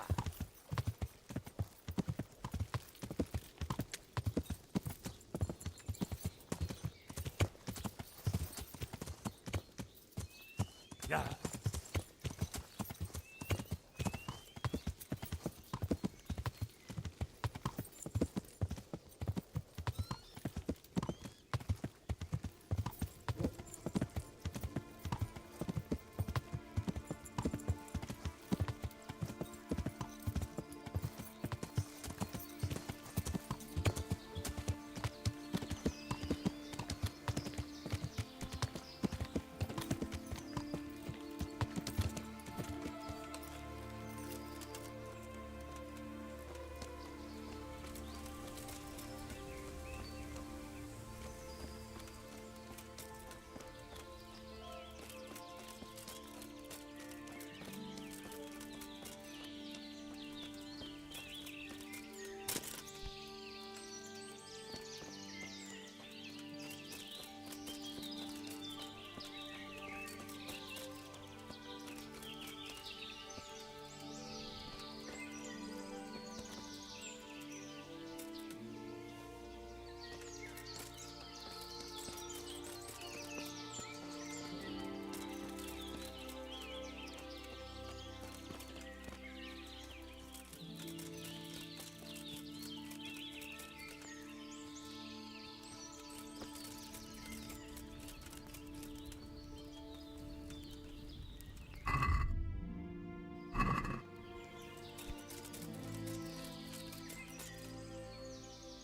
Yeah.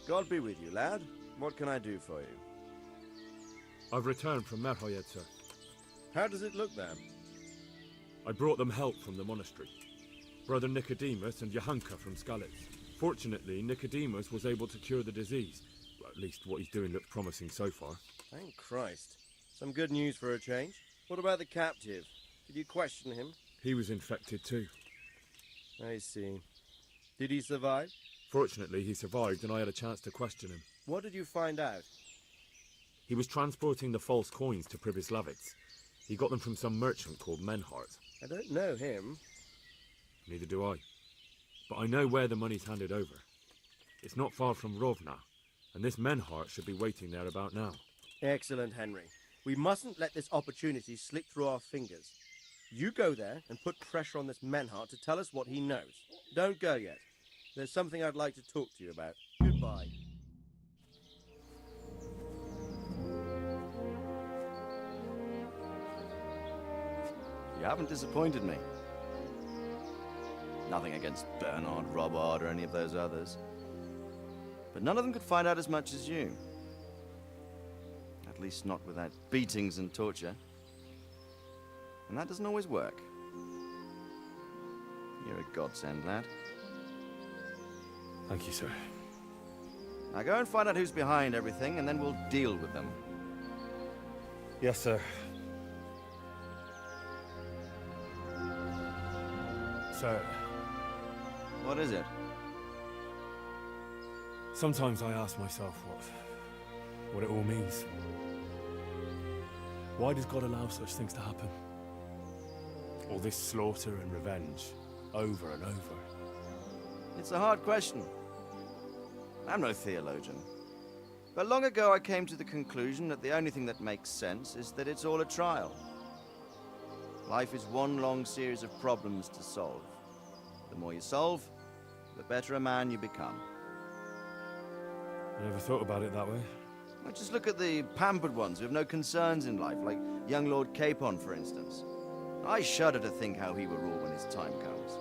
God be with you, lad. What can I do for you? I've returned from Merhoyed, sir. How does it look then? I brought them help from the monastery. Brother Nicodemus and Johanka from Skalitz. Fortunately, Nicodemus was able to cure the disease. Well, at least what he's doing looks promising so far. Thank Christ. Some good news for a change. What about the captive? Did you question him? He was infected too. I see. Did he survive? Fortunately, he survived and I had a chance to question him. What did you find out? He was transporting the false coins to Pribyslavitz. He got them from some merchant called Menhart. I don't know him. Neither do I. But I know where the money's handed over. It's not far from Rovna, and this Menhart should be waiting there about now. Excellent, Henry. We mustn't let this opportunity slip through our fingers. You go there and put pressure on this Menhart to tell us what he knows. Don't go yet. There's something I'd like to talk to you about. Goodbye. You haven't disappointed me. Nothing against Bernard, Robard, or any of those others. But none of them could find out as much as you. At least not without beatings and torture. And that doesn't always work. You're a godsend, lad. Thank you, sir. Now go and find out who's behind everything, and then we'll deal with them. Yes, sir. Sir. What is it? Sometimes I ask myself what it all means. Why does God allow such things to happen? All this slaughter and revenge, over and over. It's a hard question. I'm no theologian. But long ago I came to the conclusion that the only thing that makes sense is that it's all a trial. Life is one long series of problems to solve. The more you solve, the better a man you become. I never thought about it that way. Well, just look at the pampered ones who have no concerns in life, like young Lord Capon, for instance. I shudder to think how he will rule when his time comes.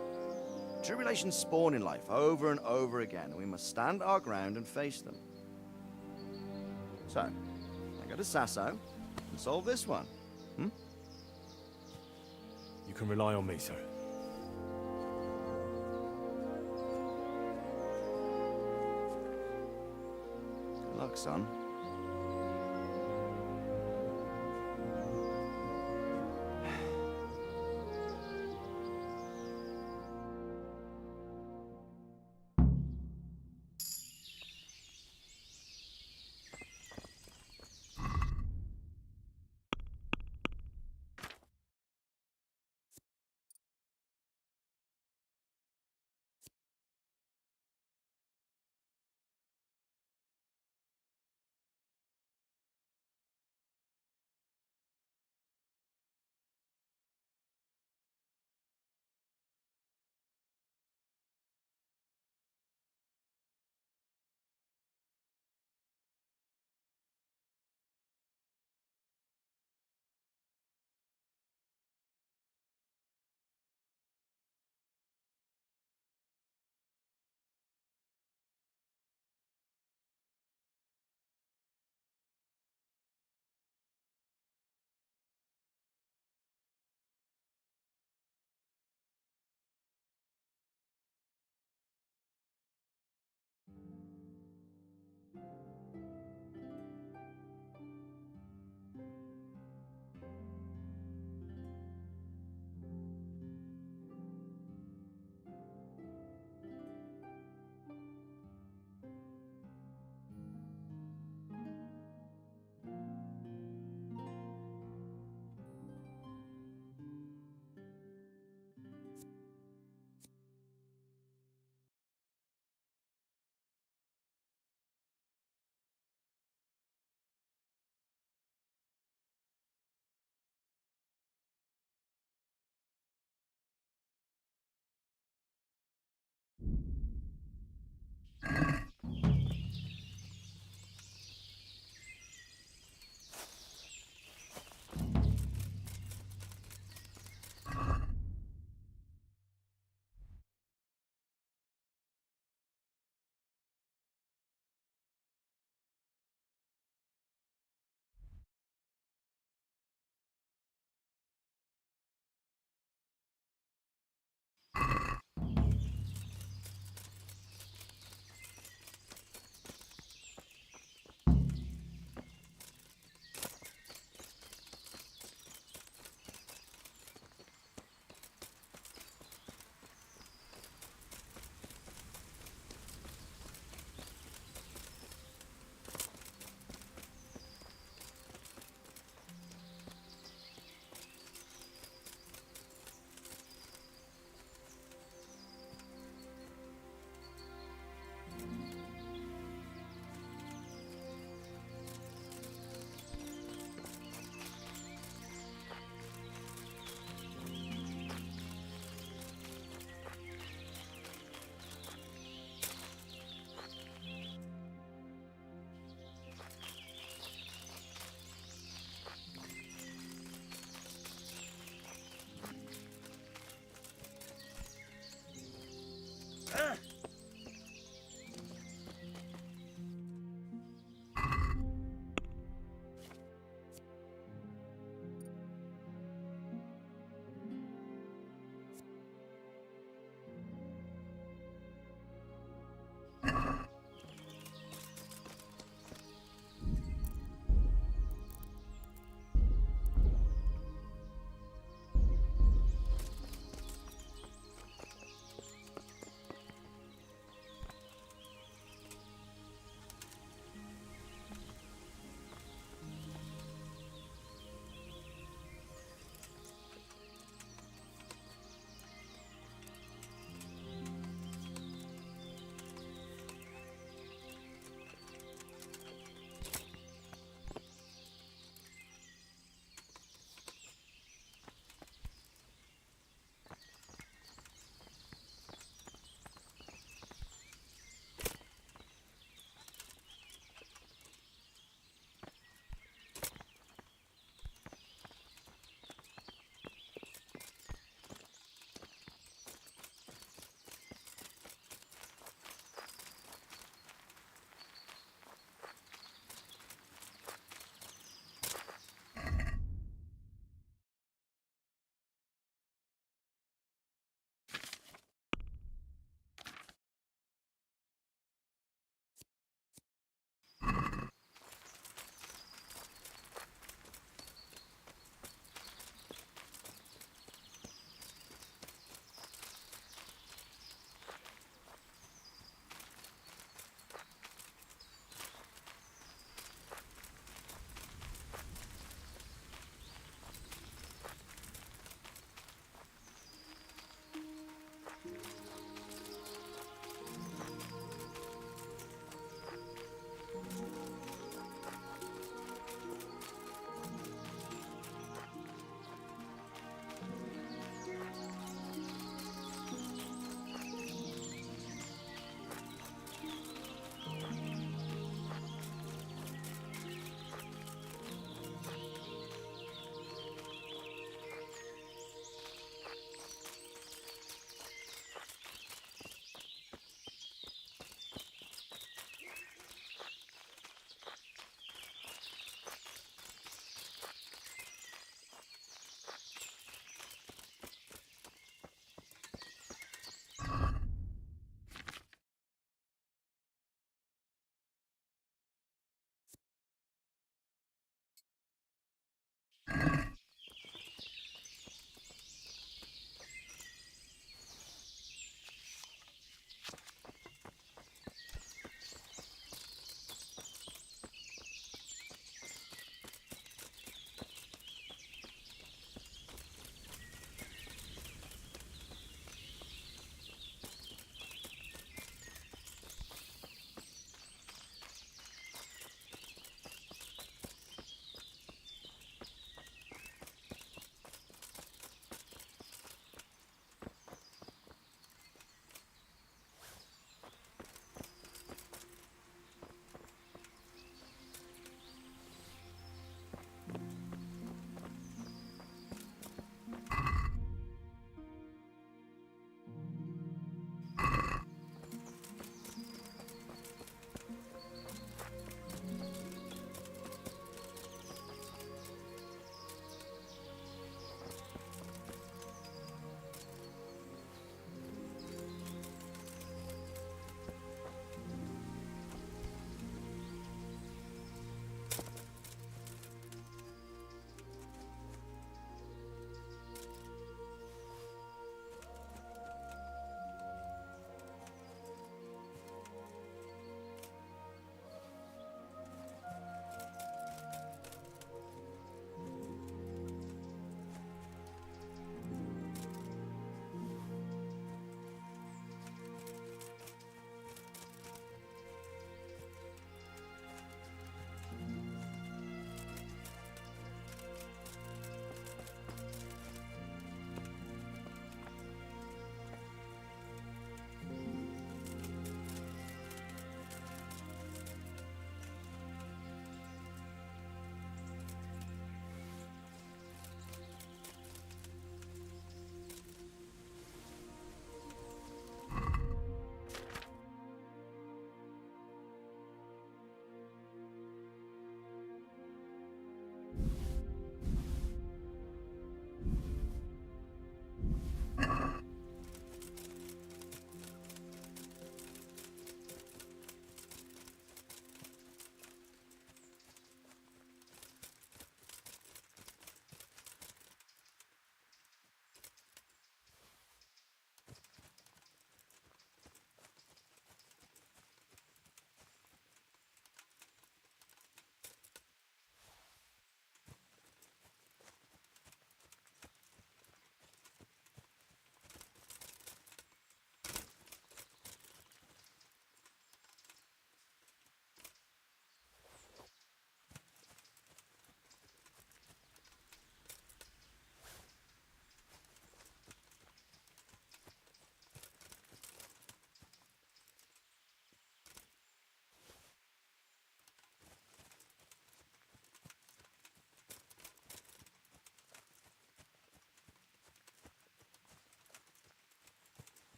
Tribulations spawn in life over and over again, and we must stand our ground and face them. So, I go to Sasso and solve this one. You can rely on me, sir. Good luck, son.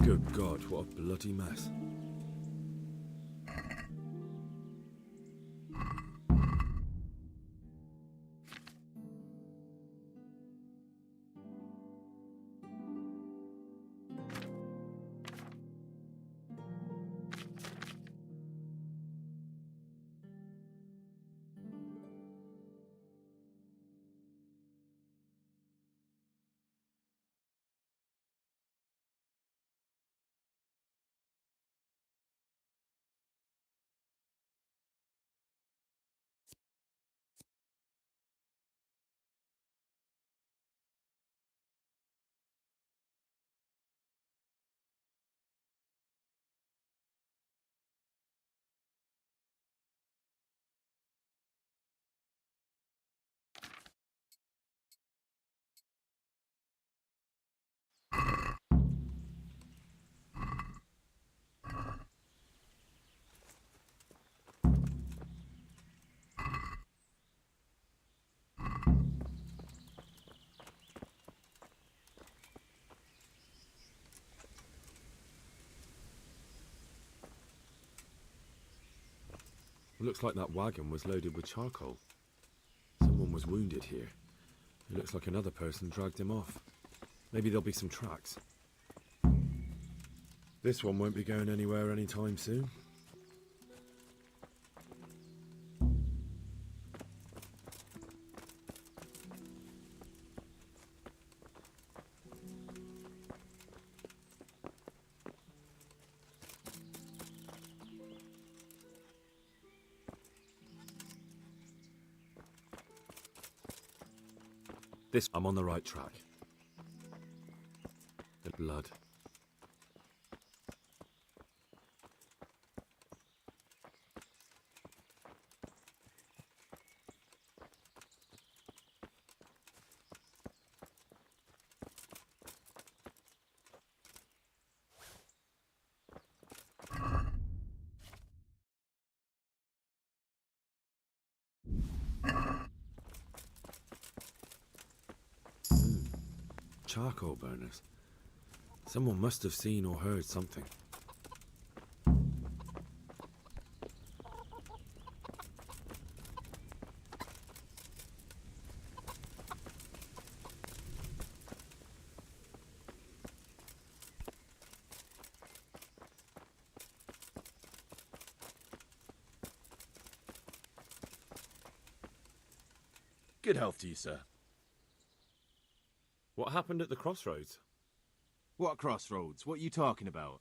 Good God, what a bloody mess. Looks like that wagon was loaded with charcoal. Someone was wounded here. It looks like another person dragged him off. Maybe there'll be some tracks. This one won't be going anywhere anytime soon. I'm on the right track. The blood. Charcoal burners. Someone must have seen or heard something. Good health to you, sir. What happened at the crossroads? What crossroads? What are you talking about?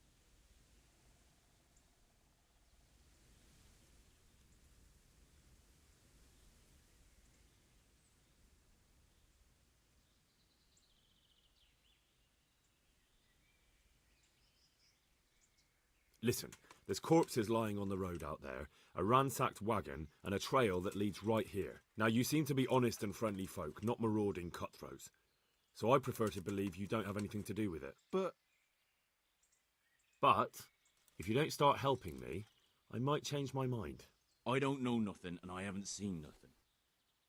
Listen, there's corpses lying on the road out there, a ransacked wagon, and a trail that leads right here. Now, you seem to be honest and friendly folk, not marauding cutthroats. So I prefer to believe you don't have anything to do with it. But, if you don't start helping me, I might change my mind. I don't know nothing, and I haven't seen nothing.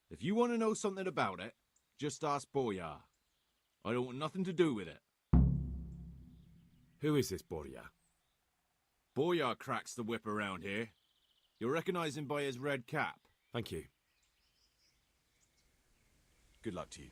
If you want to know something about it, just ask Boyar. I don't want nothing to do with it. Who is this Boyar? Boyar cracks the whip around here. You'll recognize him by his red cap. Thank you. Good luck to you.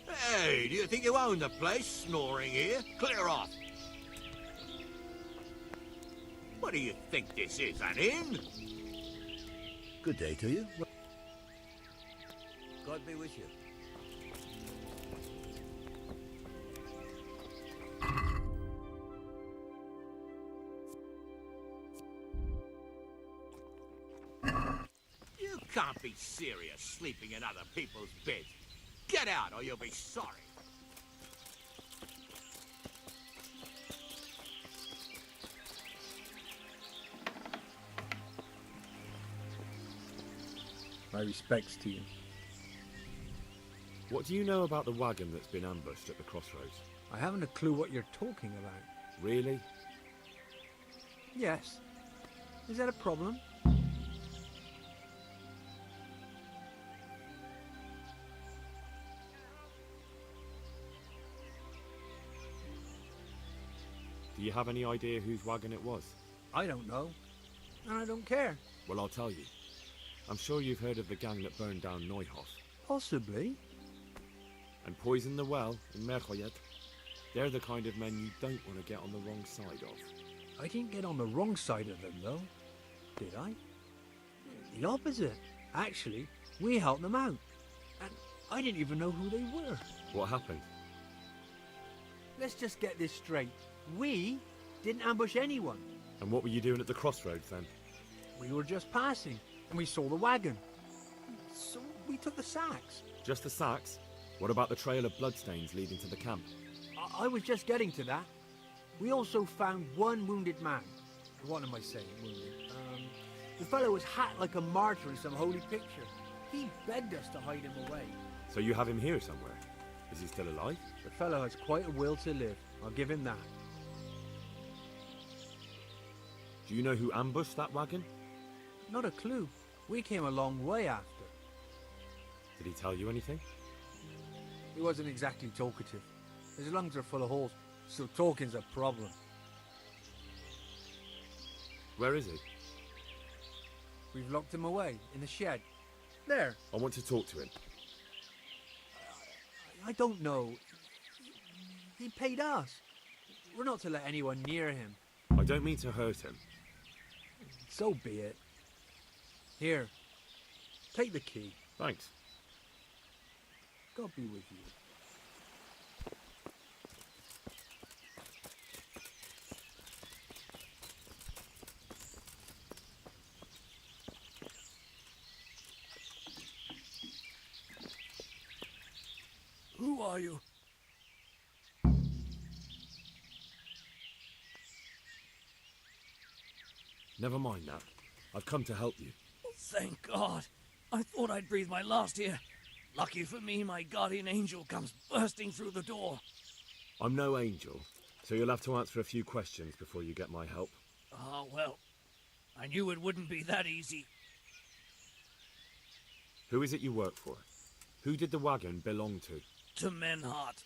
Hey, do you think you own the place, snoring here? Clear off! What do you think this is, an inn? Good day to you. God be with you. You can't be serious sleeping in other people's beds. Get out or you'll be sorry. My respects to you. What do you know about the wagon that's been ambushed at the crossroads? I haven't a clue what you're talking about. Really? Yes. Is that a problem? Do you have any idea whose wagon it was? I don't know. And I don't care. Well, I'll tell you. I'm sure you've heard of the gang that burned down Neuhof. Possibly. And poisoned the well in Merchoyed. They're the kind of men you don't want to get on the wrong side of. I didn't get on the wrong side of them, though. Did I? The opposite. Actually, we helped them out. And I didn't even know who they were. What happened? Let's just get this straight. We didn't ambush anyone. And what were you doing at the crossroads then? We were just passing, and we saw the wagon. So we took the sacks. Just the sacks? What about the trail of bloodstains leading to the camp? I was just getting to that. We also found one wounded man. What am I saying, wounded? The fellow was hacked like a martyr in some holy picture. He begged us to hide him away. So you have him here somewhere? Is he still alive? The fellow has quite a will to live. I'll give him that. Do you know who ambushed that wagon? Not a clue. We came a long way after. Did he tell you anything? He wasn't exactly talkative. His lungs are full of holes, so talking's a problem. Where is he? We've locked him away, in the shed. There. I want to talk to him. I don't know. He paid us. We're not to let anyone near him. I don't mean to hurt him. So be it. Here. Take the key. Thanks. God be with you. Who are you? Never mind that. I've come to help you. Thank God. I thought I'd breathe my last here. Lucky for me, my guardian angel comes bursting through the door. I'm no angel, so you'll have to answer a few questions before you get my help. Ah, well, I knew it wouldn't be that easy. Who is it you work for? Who did the wagon belong to? To Menhart.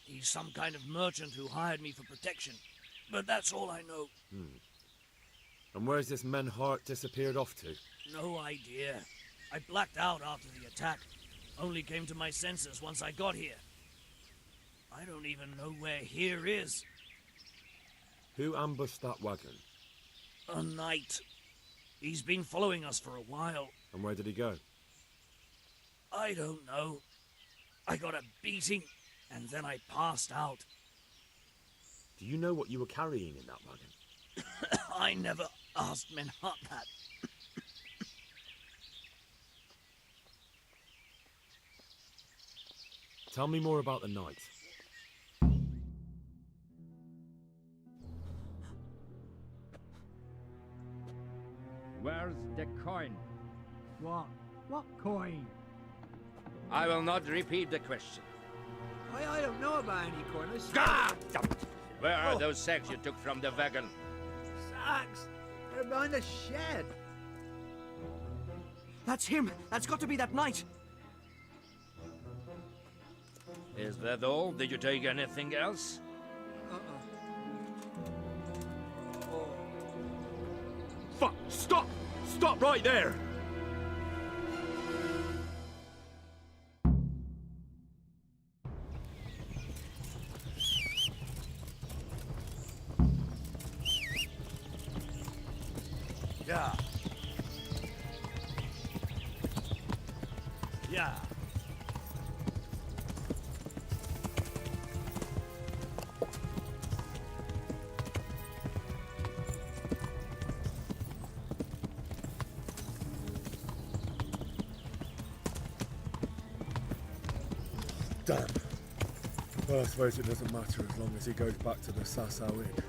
He's some kind of merchant who hired me for protection. But that's all I know. And where's this Menhart disappeared off to? No idea. I blacked out after the attack. Only came to my senses once I got here. I don't even know where here is. Who ambushed that wagon? A knight. He's been following us for a while. And where did he go? I don't know. I got a beating, and then I passed out. Do you know what you were carrying in that wagon? I never asked Menhart that. Tell me more about the knight. Where's the coin? What? What coin? I will not repeat the question. I don't know about any coin. Ah! Where are those sacks you took from the wagon? Sacks? They're behind the shed. That's him! That's got to be that knight! Is that all? Did you take anything else? Fuck! Stop! Stop right there! Yeah. Yeah. Damn. Well, I suppose it doesn't matter as long as he goes back to the Sasau Inn.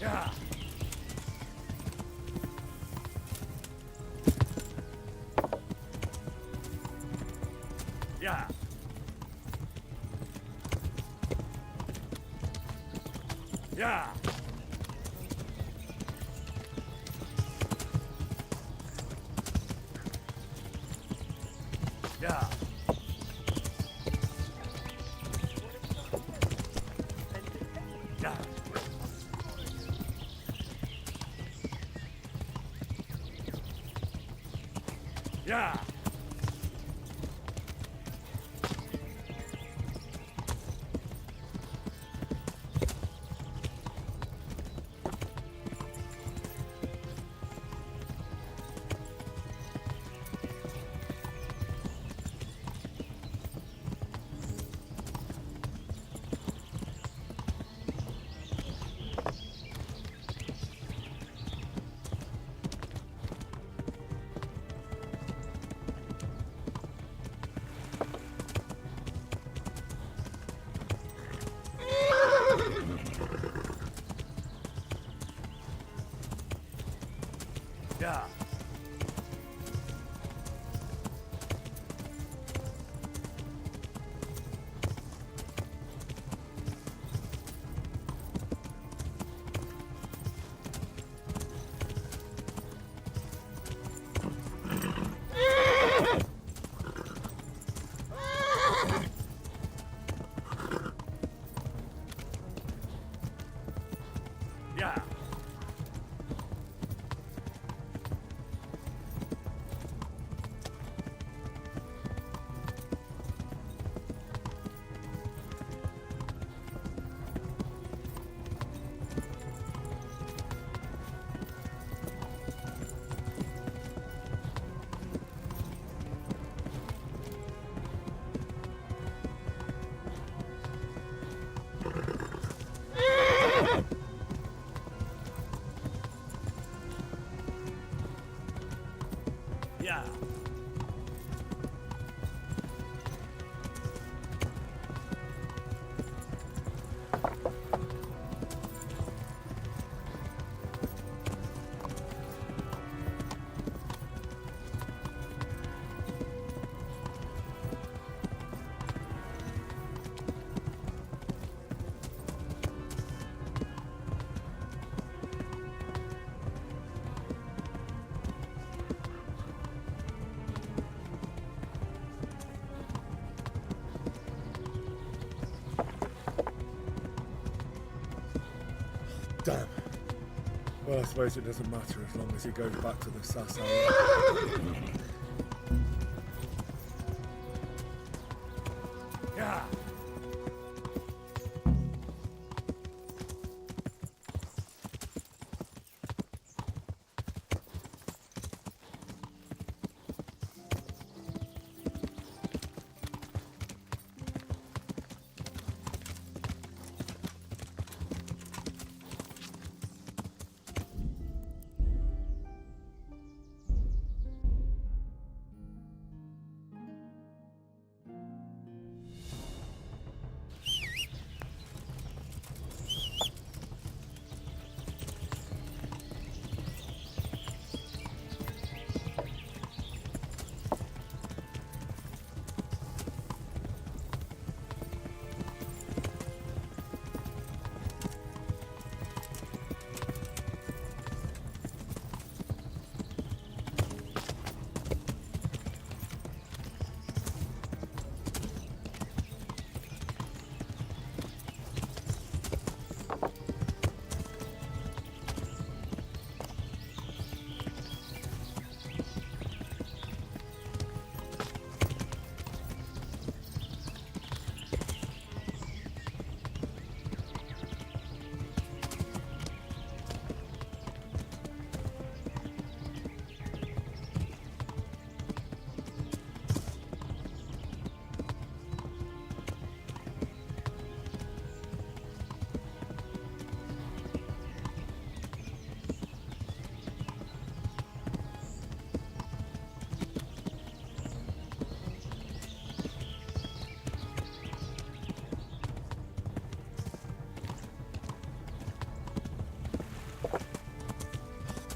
Yeah. Yeah. Yeah. Yeah. Yeah. Yeah. Yeah. Yeah. Damn. Well, I suppose it doesn't matter as long as he goes back to the Sasau. Yeah.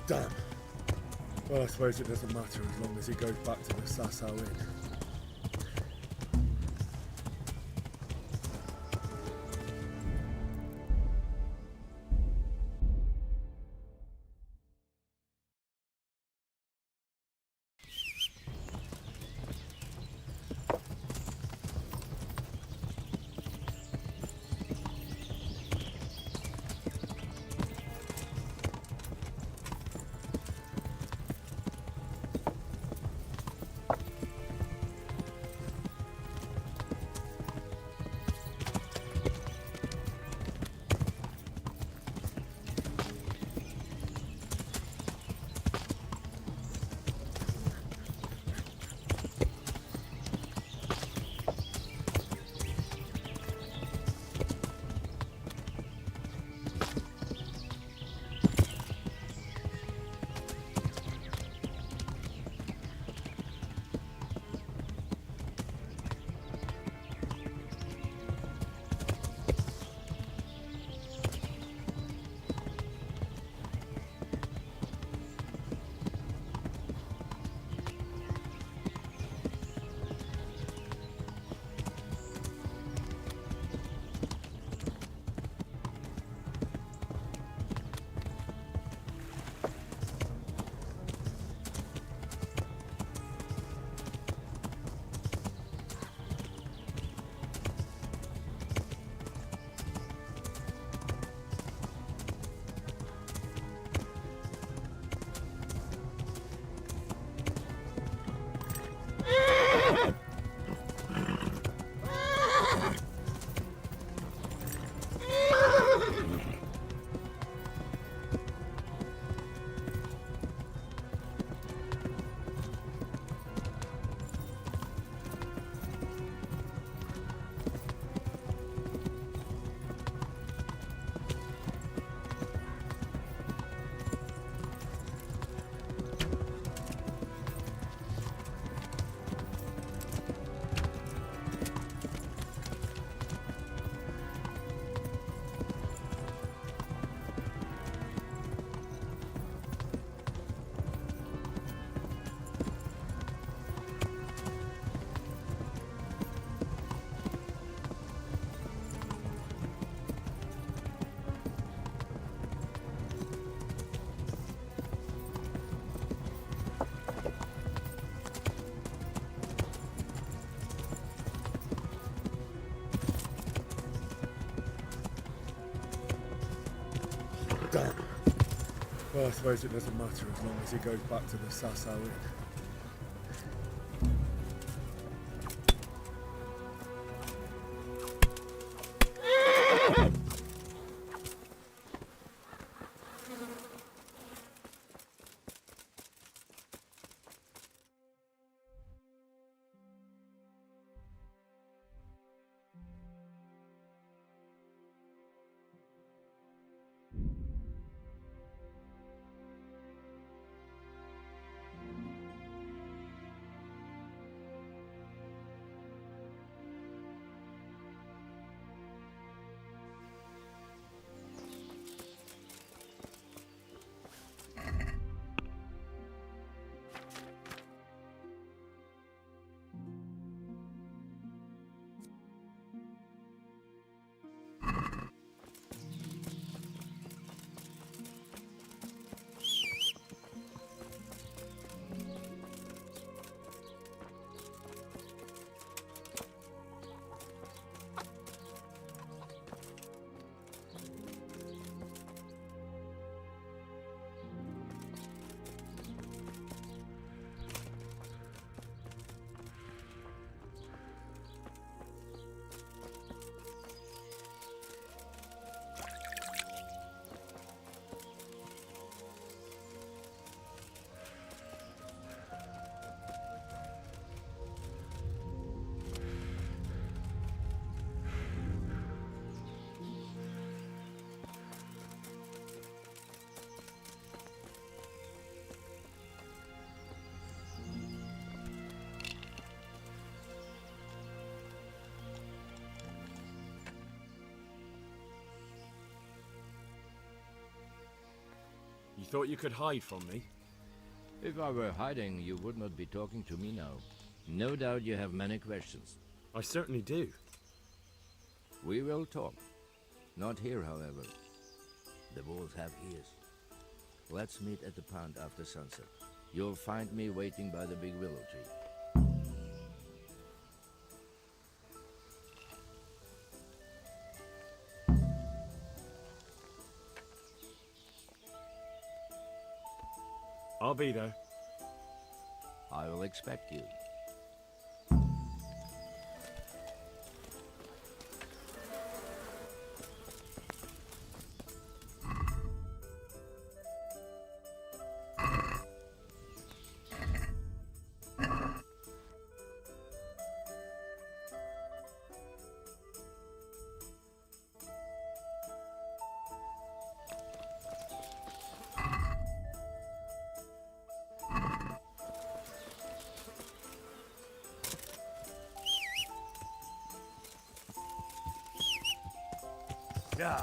Damn. Well, I suppose it doesn't matter as long as he goes back to the Sasau Inn. done. Well, I suppose it doesn't matter as long as he goes back to the Sasau Inn. You thought you could hide from me? If I were hiding, you would not be talking to me now. No doubt you have many questions. I certainly do. We will talk. Not here, however. The wolves have ears. Let's meet at the pond after sunset. You'll find me waiting by the big willow tree. I'll be there. I will expect you. Yeah.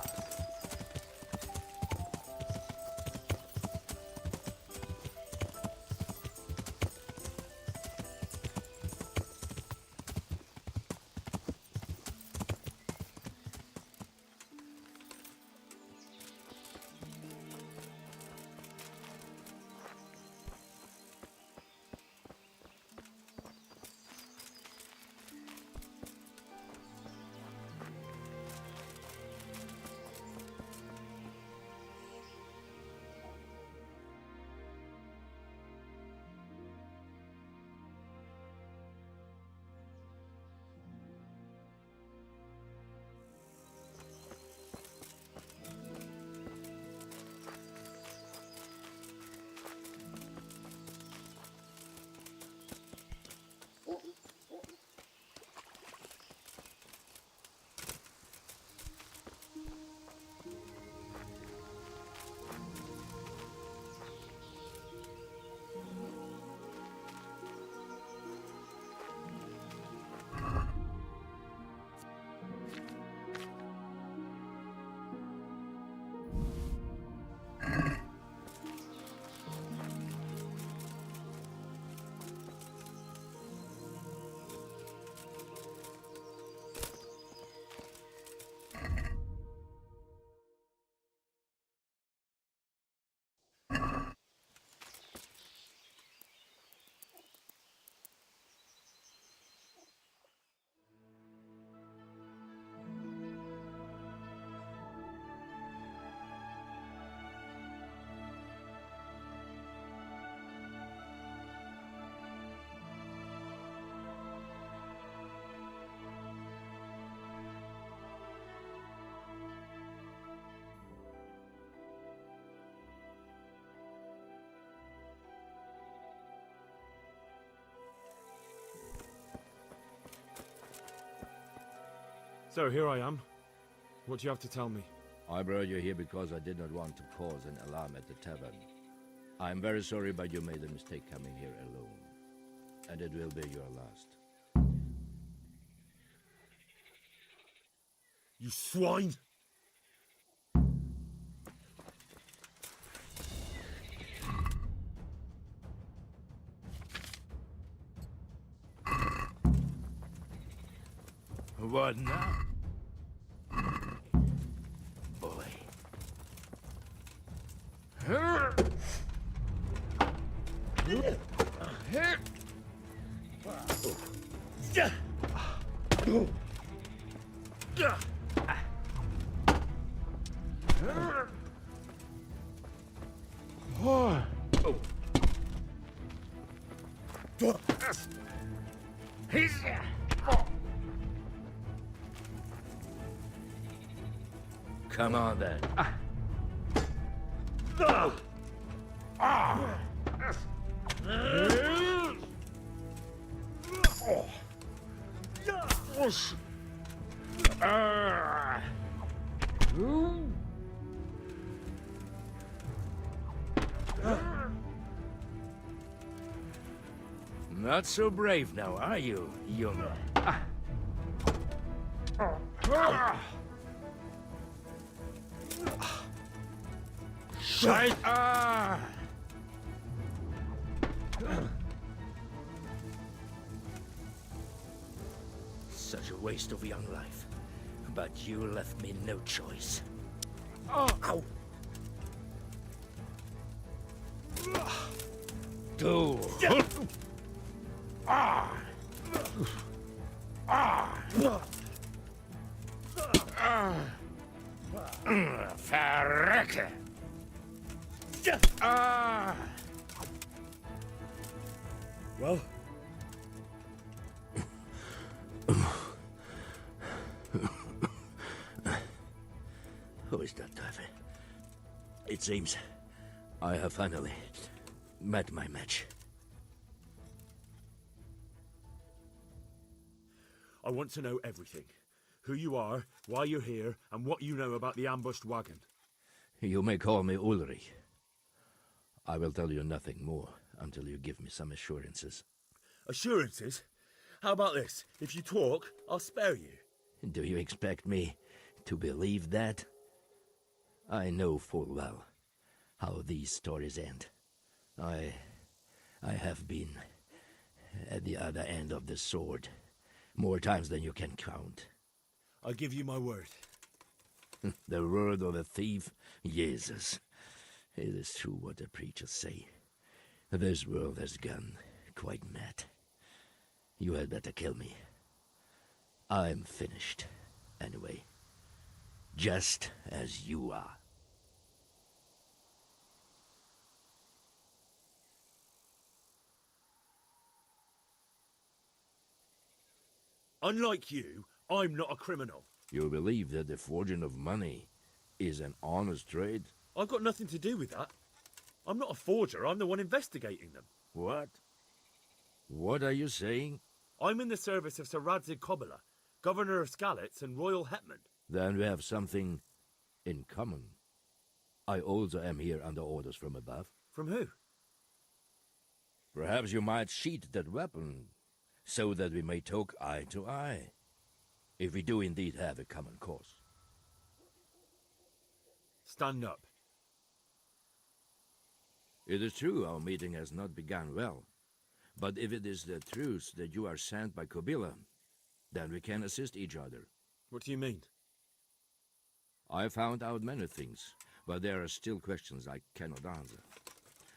So here I am. What do you have to tell me? I brought you here because I did not want to cause an alarm at the tavern. I'm very sorry, but you made a mistake coming here alone. And it will be your last. You swine! What now? Boy. Come on then. Not so brave now, are you, young? Shite! Such a waste of young life. But you left me no choice. Ow! Go! Verrecke! Well? Who is that, Davy? It seems I have finally met my match. I want to know everything. Who you are, why you're here, and what you know about the ambushed wagon. You may call me Ulrich. I will tell you nothing more until you give me some assurances. Assurances? How about this? If you talk, I'll spare you. Do you expect me to believe that? I know full well how these stories end. I have been at the other end of the sword more times than you can count. I'll give you my word. The word of a thief? Jesus. It is true what the preachers say. This world has gone quite mad. You had better kill me. I'm finished, anyway. Just as you are. Unlike you, I'm not a criminal. You believe that the forging of money is an honest trade? I've got nothing to do with that. I'm not a forger, I'm the one investigating them. What? What are you saying? I'm in the service of Sir Radzig Kobyla, Governor of Skalitz and Royal Hetman. Then we have something in common. I also am here under orders from above. From who? Perhaps you might sheath that weapon, so that we may talk eye to eye, if we do indeed have a common cause. Stand up. It is true our meeting has not begun well, but if it is the truth that you are sent by Kobyla, then we can assist each other. What do you mean? I found out many things, but there are still questions I cannot answer.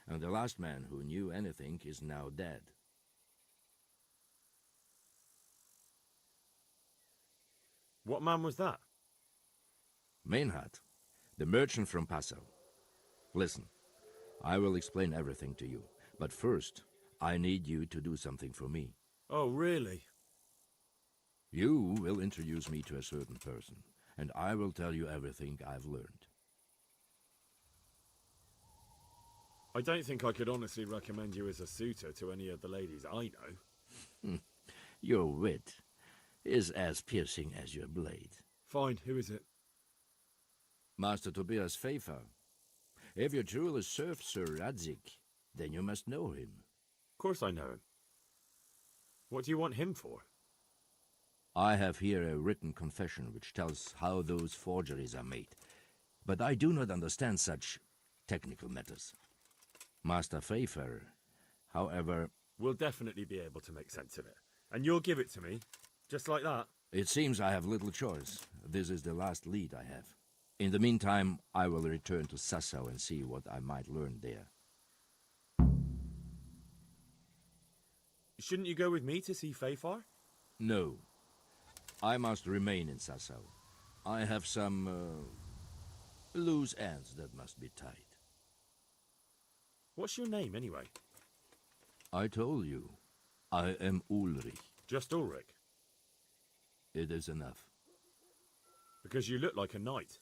And the last man who knew anything is now dead. What man was that? Meinhard, the merchant from Passau. Listen, I will explain everything to you, but first, I need you to do something for me. Oh, really? You will introduce me to a certain person, and I will tell you everything I've learned. I don't think I could honestly recommend you as a suitor to any of the ladies I know. Your wit is as piercing as your blade. Fine, who is it? Master Tobias Pfeiffer. If you truly serve Sir Radzik, then you must know him. Of course I know him. What do you want him for? I have here a written confession which tells how those forgeries are made, but I do not understand such technical matters. Master Pfeiffer, however... We'll definitely be able to make sense of it. And you'll give it to me, just like that? It seems I have little choice. This is the last lead I have. In the meantime, I will return to Sasau and see what I might learn there. Shouldn't you go with me to see Pfeiffer? No. I must remain in Sasau. I have some, loose ends that must be tied. What's your name, anyway? I told you. I am Ulrich. Just Ulrich? It is enough. Because you look like a knight.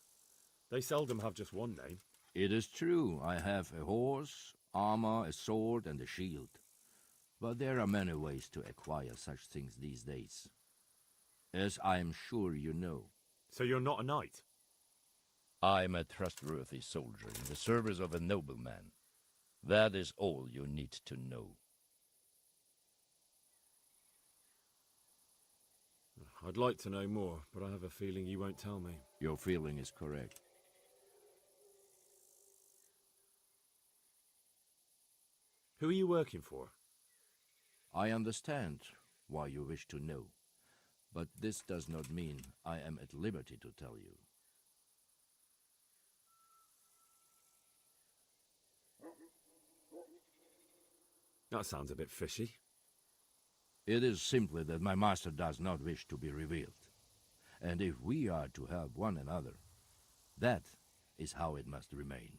They seldom have just one name. It is true. I have a horse, armor, a sword, and a shield. But there are many ways to acquire such things these days. As I am sure you know. So you're not a knight? I am a trustworthy soldier in the service of a nobleman. That is all you need to know. I'd like to know more, but I have a feeling you won't tell me. Your feeling is correct. Who are you working for? I understand why you wish to know, but this does not mean I am at liberty to tell you. That sounds a bit fishy. It is simply that my master does not wish to be revealed. And if we are to help one another, that is how it must remain.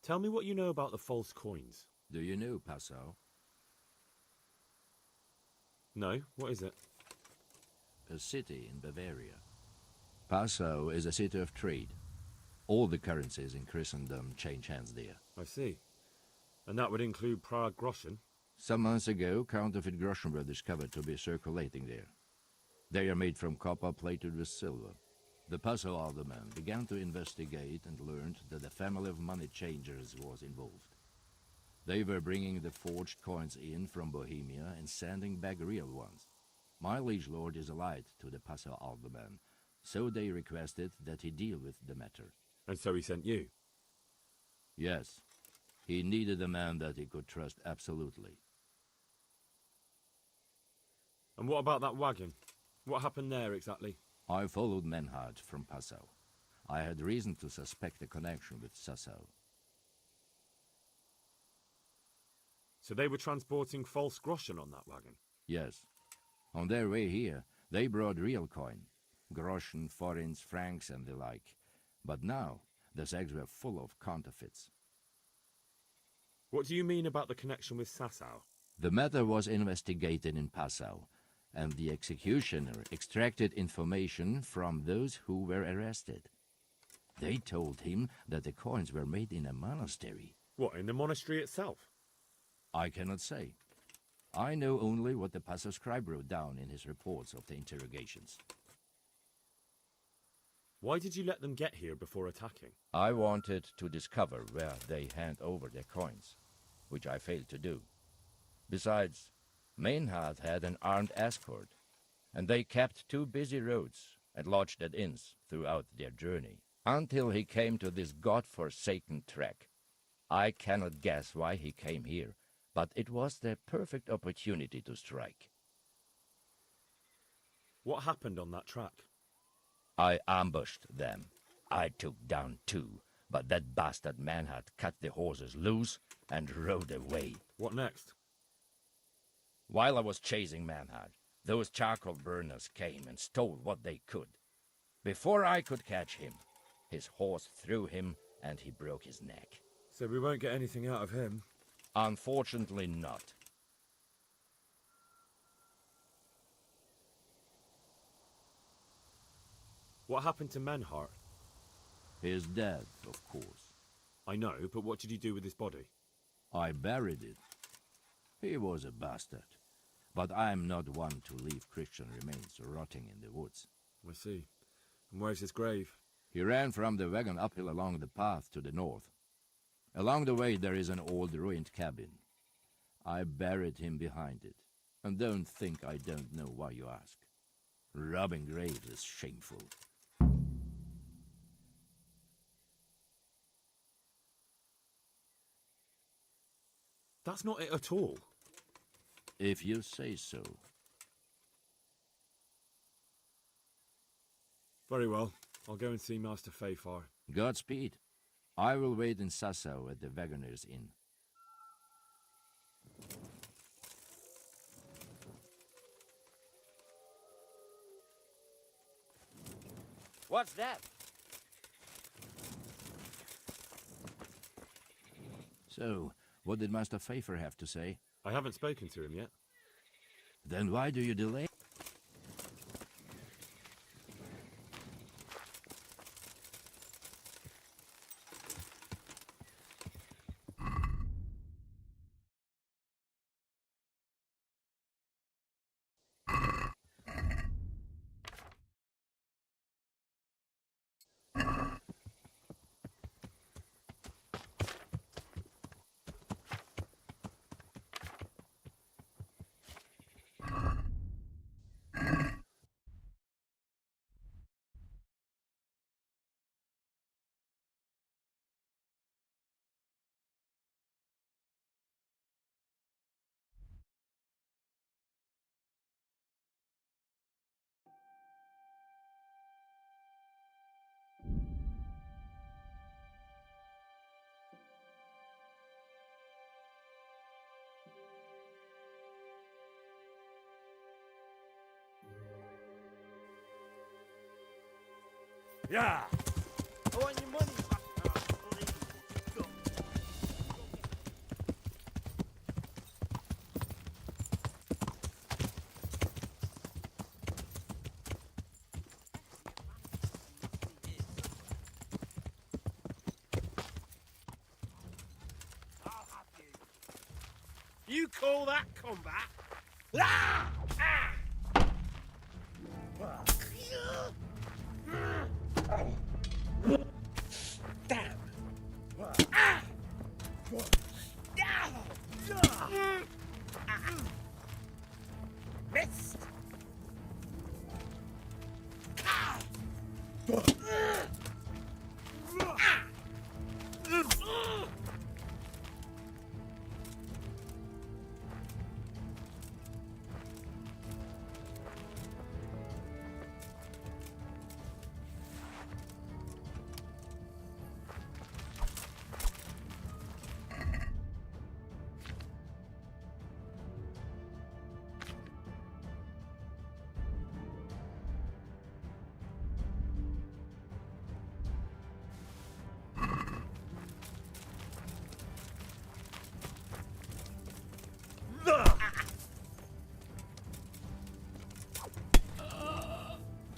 Tell me what you know about the false coins. Do you know Passau? No, what is it? A city in Bavaria. Passau is a city of trade. All the currencies in Christendom change hands there. I see. And that would include Prague groschen? Some months ago, counterfeit groschen were discovered to be circulating there. They are made from copper plated with silver. The Passau alderman began to investigate and learned that a family of money changers was involved. They were bringing the forged coins in from Bohemia and sending back real ones. My liege lord is allied to the Passau alderman, so they requested that he deal with the matter. And so he sent you? Yes. He needed a man that he could trust absolutely. And what about that wagon? What happened there exactly? I followed Menhard from Passau. I had reason to suspect a connection with Sasau. So they were transporting false groschen on that wagon? Yes. On their way here, they brought real coin. Groschen, forints, francs, and the like. But now, the sacks were full of counterfeits. What do you mean about the connection with Sasau? The matter was investigated in Passau, and the executioner extracted information from those who were arrested. They told him that the coins were made in a monastery. What, in the monastery itself? I cannot say. I know only what the Passau scribe wrote down in his reports of the interrogations. Why did you let them get here before attacking? I wanted to discover where they hand over their coins, which I failed to do. Besides, Meinhard had an armed escort, and they kept 2 busy roads and lodged at inns throughout their journey, until he came to this god-forsaken track. I cannot guess why he came here, but it was the perfect opportunity to strike. What happened on that track? I ambushed them. I took down 2, but that bastard Meinhard cut the horses loose and rode away. What next? While I was chasing Meinhard, those charcoal burners came and stole what they could. Before I could catch him, his horse threw him and he broke his neck. So we won't get anything out of him? Unfortunately not. What happened to Menhart? He is dead, of course. I know, but what did you do with his body? I buried it. He was a bastard. But I'm not one to leave Christian remains rotting in the woods. I see. And where's his grave? He ran from the wagon uphill along the path to the north. Along the way there is an old ruined cabin. I buried him behind it. And don't think I don't know why you ask. Robbing graves is shameful. That's not it at all. If you say so. Very well. I'll go and see Master Fayfar. Godspeed. I will wait in Sasau at the Wagoner's Inn. What's that? So, what did Master Pfeiffer have to say? I haven't spoken to him yet. Then why do you delay? Yeah. I want your money back. You call that combat? Ah! Ah! Damn! Ah! Missed!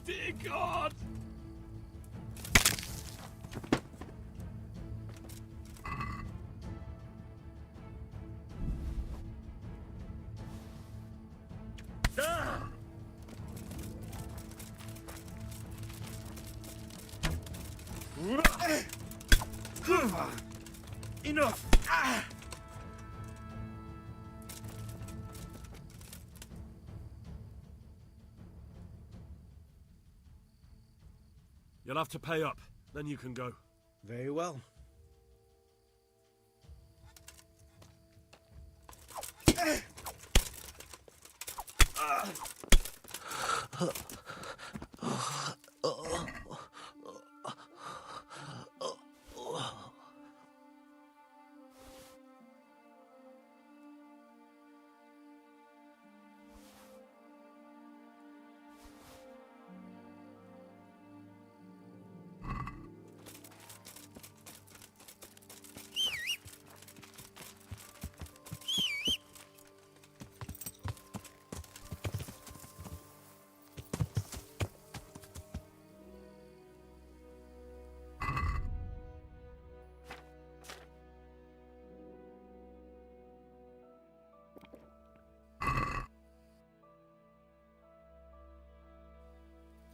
Dear God! Enough! You'll have to pay up, then you can go. Very well.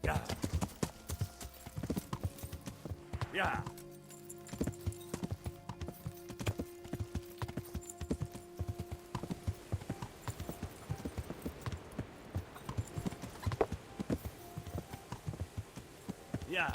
Yeah. Yeah. Yeah.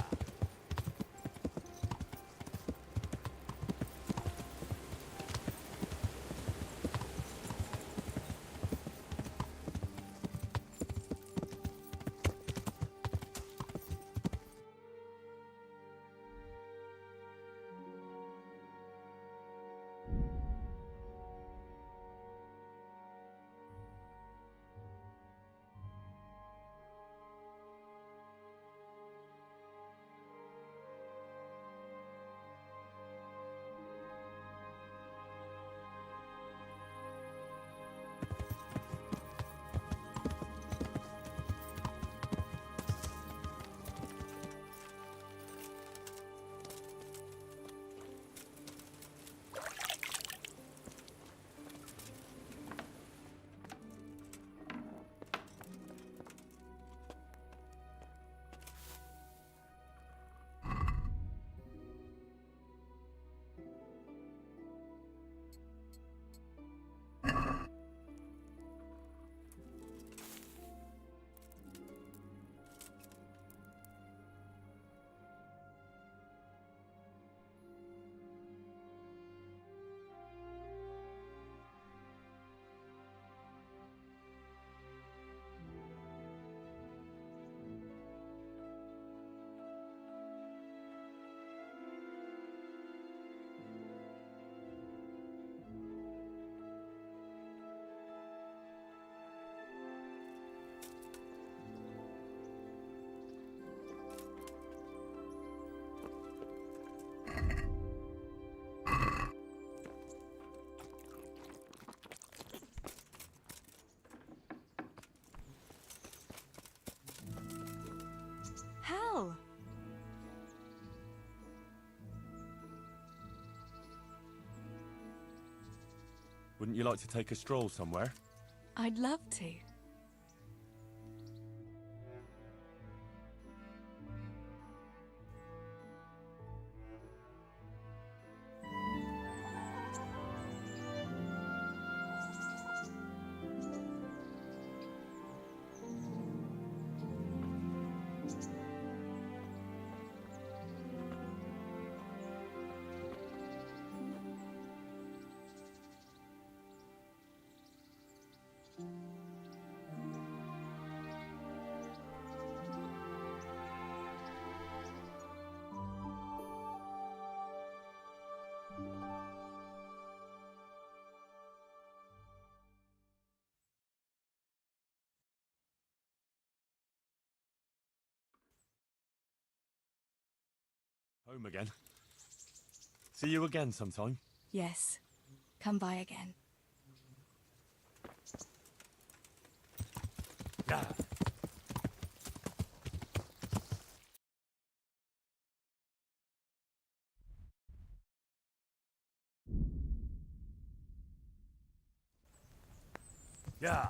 Hal! Wouldn't you like to take a stroll somewhere? I'd love to. Home again. See you again sometime. Yes. Come by again. Yeah. Yeah.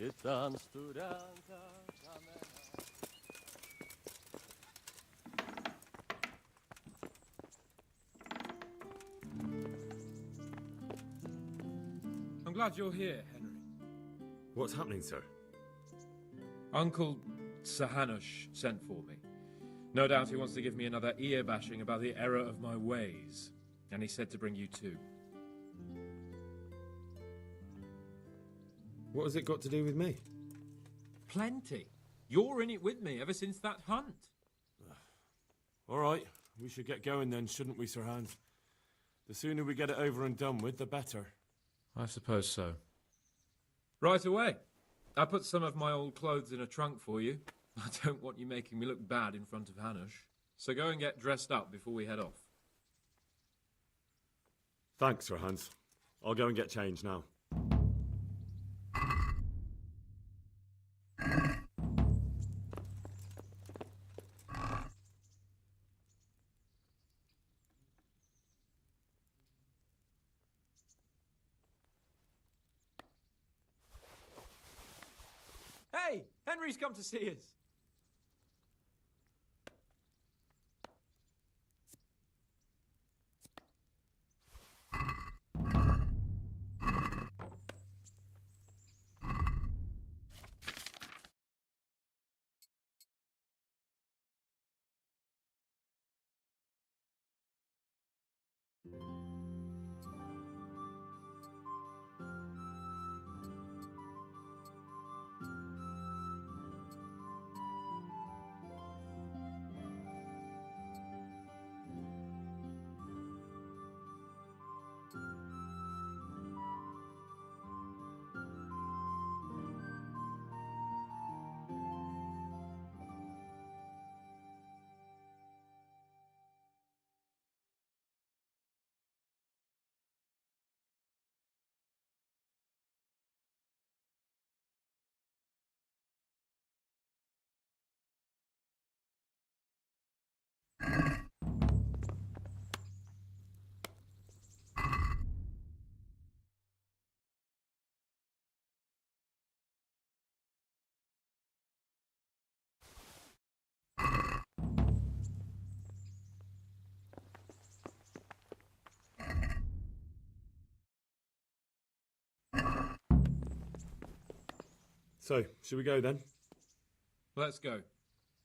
Utan studenter I'm glad you're here, Henry. What's happening, sir? Uncle Sir Hanush sent for me. No doubt he wants to give me another ear bashing about the error of my ways. And he said to bring you too. What has it got to do with me? Plenty. You're in it with me ever since that hunt. All right, we should get going then, shouldn't we, Sir Hans? The sooner we get it over and done with, the better. I suppose so. Right away. I put some of my old clothes in a trunk for you. I don't want you making me look bad in front of Hanush. So go and get dressed up before we head off. Thanks, Sir Hans. I'll go and get changed now. Hey, Henry's come to see us. So, should we go then? Let's go.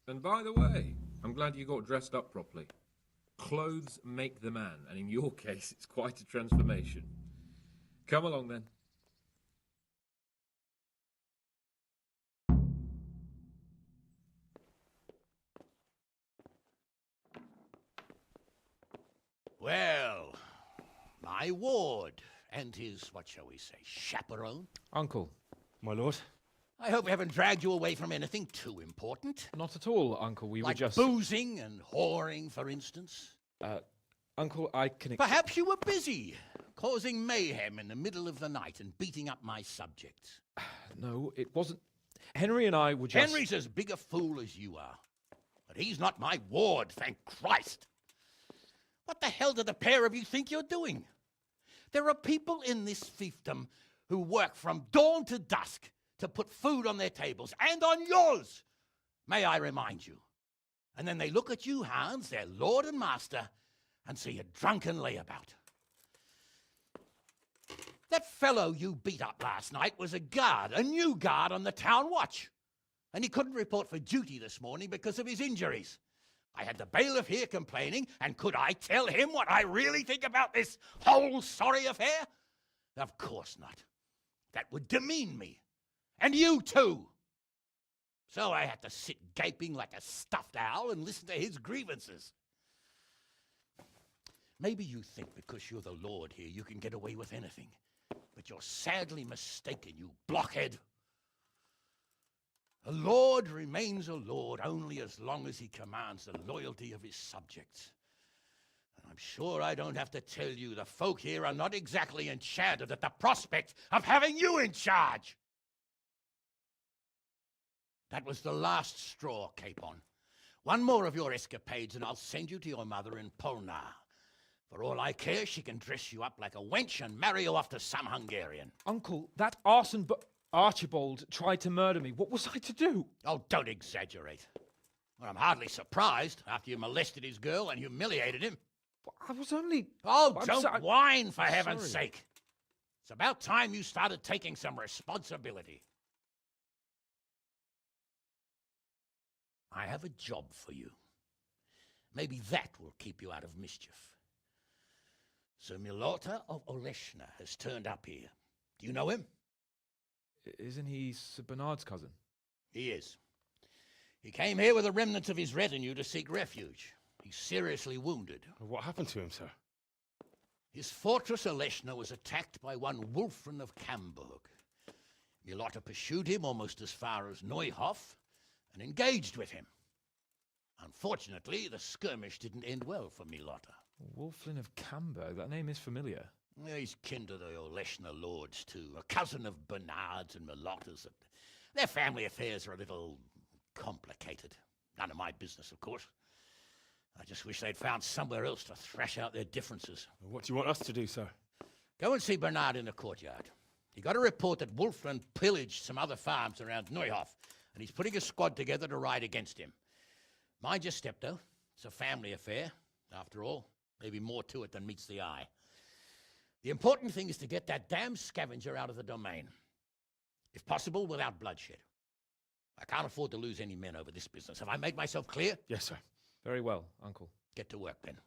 And by the way, I'm glad you got dressed up properly. Clothes make the man, and in your case, it's quite a transformation. Come along then. Well, my ward and his, what shall we say, chaperone. Uncle. My lord. I hope I haven't dragged you away from anything too important. Not at all, Uncle. We like were just... boozing and whoring, for instance. Uncle, I can... Perhaps you were busy, causing mayhem in the middle of the night and beating up my subjects. No, it wasn't... Henry and I were just... Henry's as big a fool as you are. But he's not my ward, thank Christ. What the hell do the pair of you think you're doing? There are people in this fiefdom who work from dawn to dusk to put food on their tables, and on yours, may I remind you. And then they look at you, Hans, their lord and master, and see a drunken layabout. That fellow you beat up last night was a guard, a new guard on the town watch. And he couldn't report for duty this morning because of his injuries. I had the bailiff here complaining, and could I tell him what I really think about this whole sorry affair? Of course not. That would demean me. And you too. So I had to sit gaping like a stuffed owl and listen to his grievances. Maybe you think because you're the lord here you can get away with anything. But you're sadly mistaken, you blockhead. A lord remains a lord only as long as he commands the loyalty of his subjects. And I'm sure I don't have to tell you the folk here are not exactly enchanted at the prospect of having you in charge. That was the last straw, Capon. One more of your escapades and I'll send you to your mother in Polnar. For all I care, she can dress you up like a wench and marry you off to some Hungarian. Uncle, that arson Archibald tried to murder me. What was I to do? Oh, don't exaggerate. Well, I'm hardly surprised after you molested his girl and humiliated him. I was only... Oh, don't whine, for heaven's sake. It's about time you started taking some responsibility. I have a job for you. Maybe that will keep you out of mischief. Sir Milota of Oleshna has turned up here. Do you know him? Isn't he Sir Bernard's cousin? He is. He came here with the remnants of his retinue to seek refuge. He's seriously wounded. What happened to him, sir? His fortress Oleshna was attacked by one Wulfrin of Camburg. Milota pursued him almost as far as Neuhof and engaged with him. Unfortunately, the skirmish didn't end well for Milota. Wulflin of Camburg, that name is familiar. Yeah, he's kin to the Oleshna lords, too. A cousin of Bernard's and Malottas. Their family affairs are a little complicated. None of my business, of course. I just wish they'd found somewhere else to thrash out their differences. What do you want us to do, sir? Go and see Bernard in the courtyard. He got a report that Wolfland pillaged some other farms around Neuhof, and he's putting a squad together to ride against him. Mind your step, though. It's a family affair. After all, maybe more to it than meets the eye. The important thing is to get that damn scavenger out of the domain. If possible, without bloodshed. I can't afford to lose any men over this business. Have I made myself clear? Yes, sir. Very well, Uncle. Get to work, then.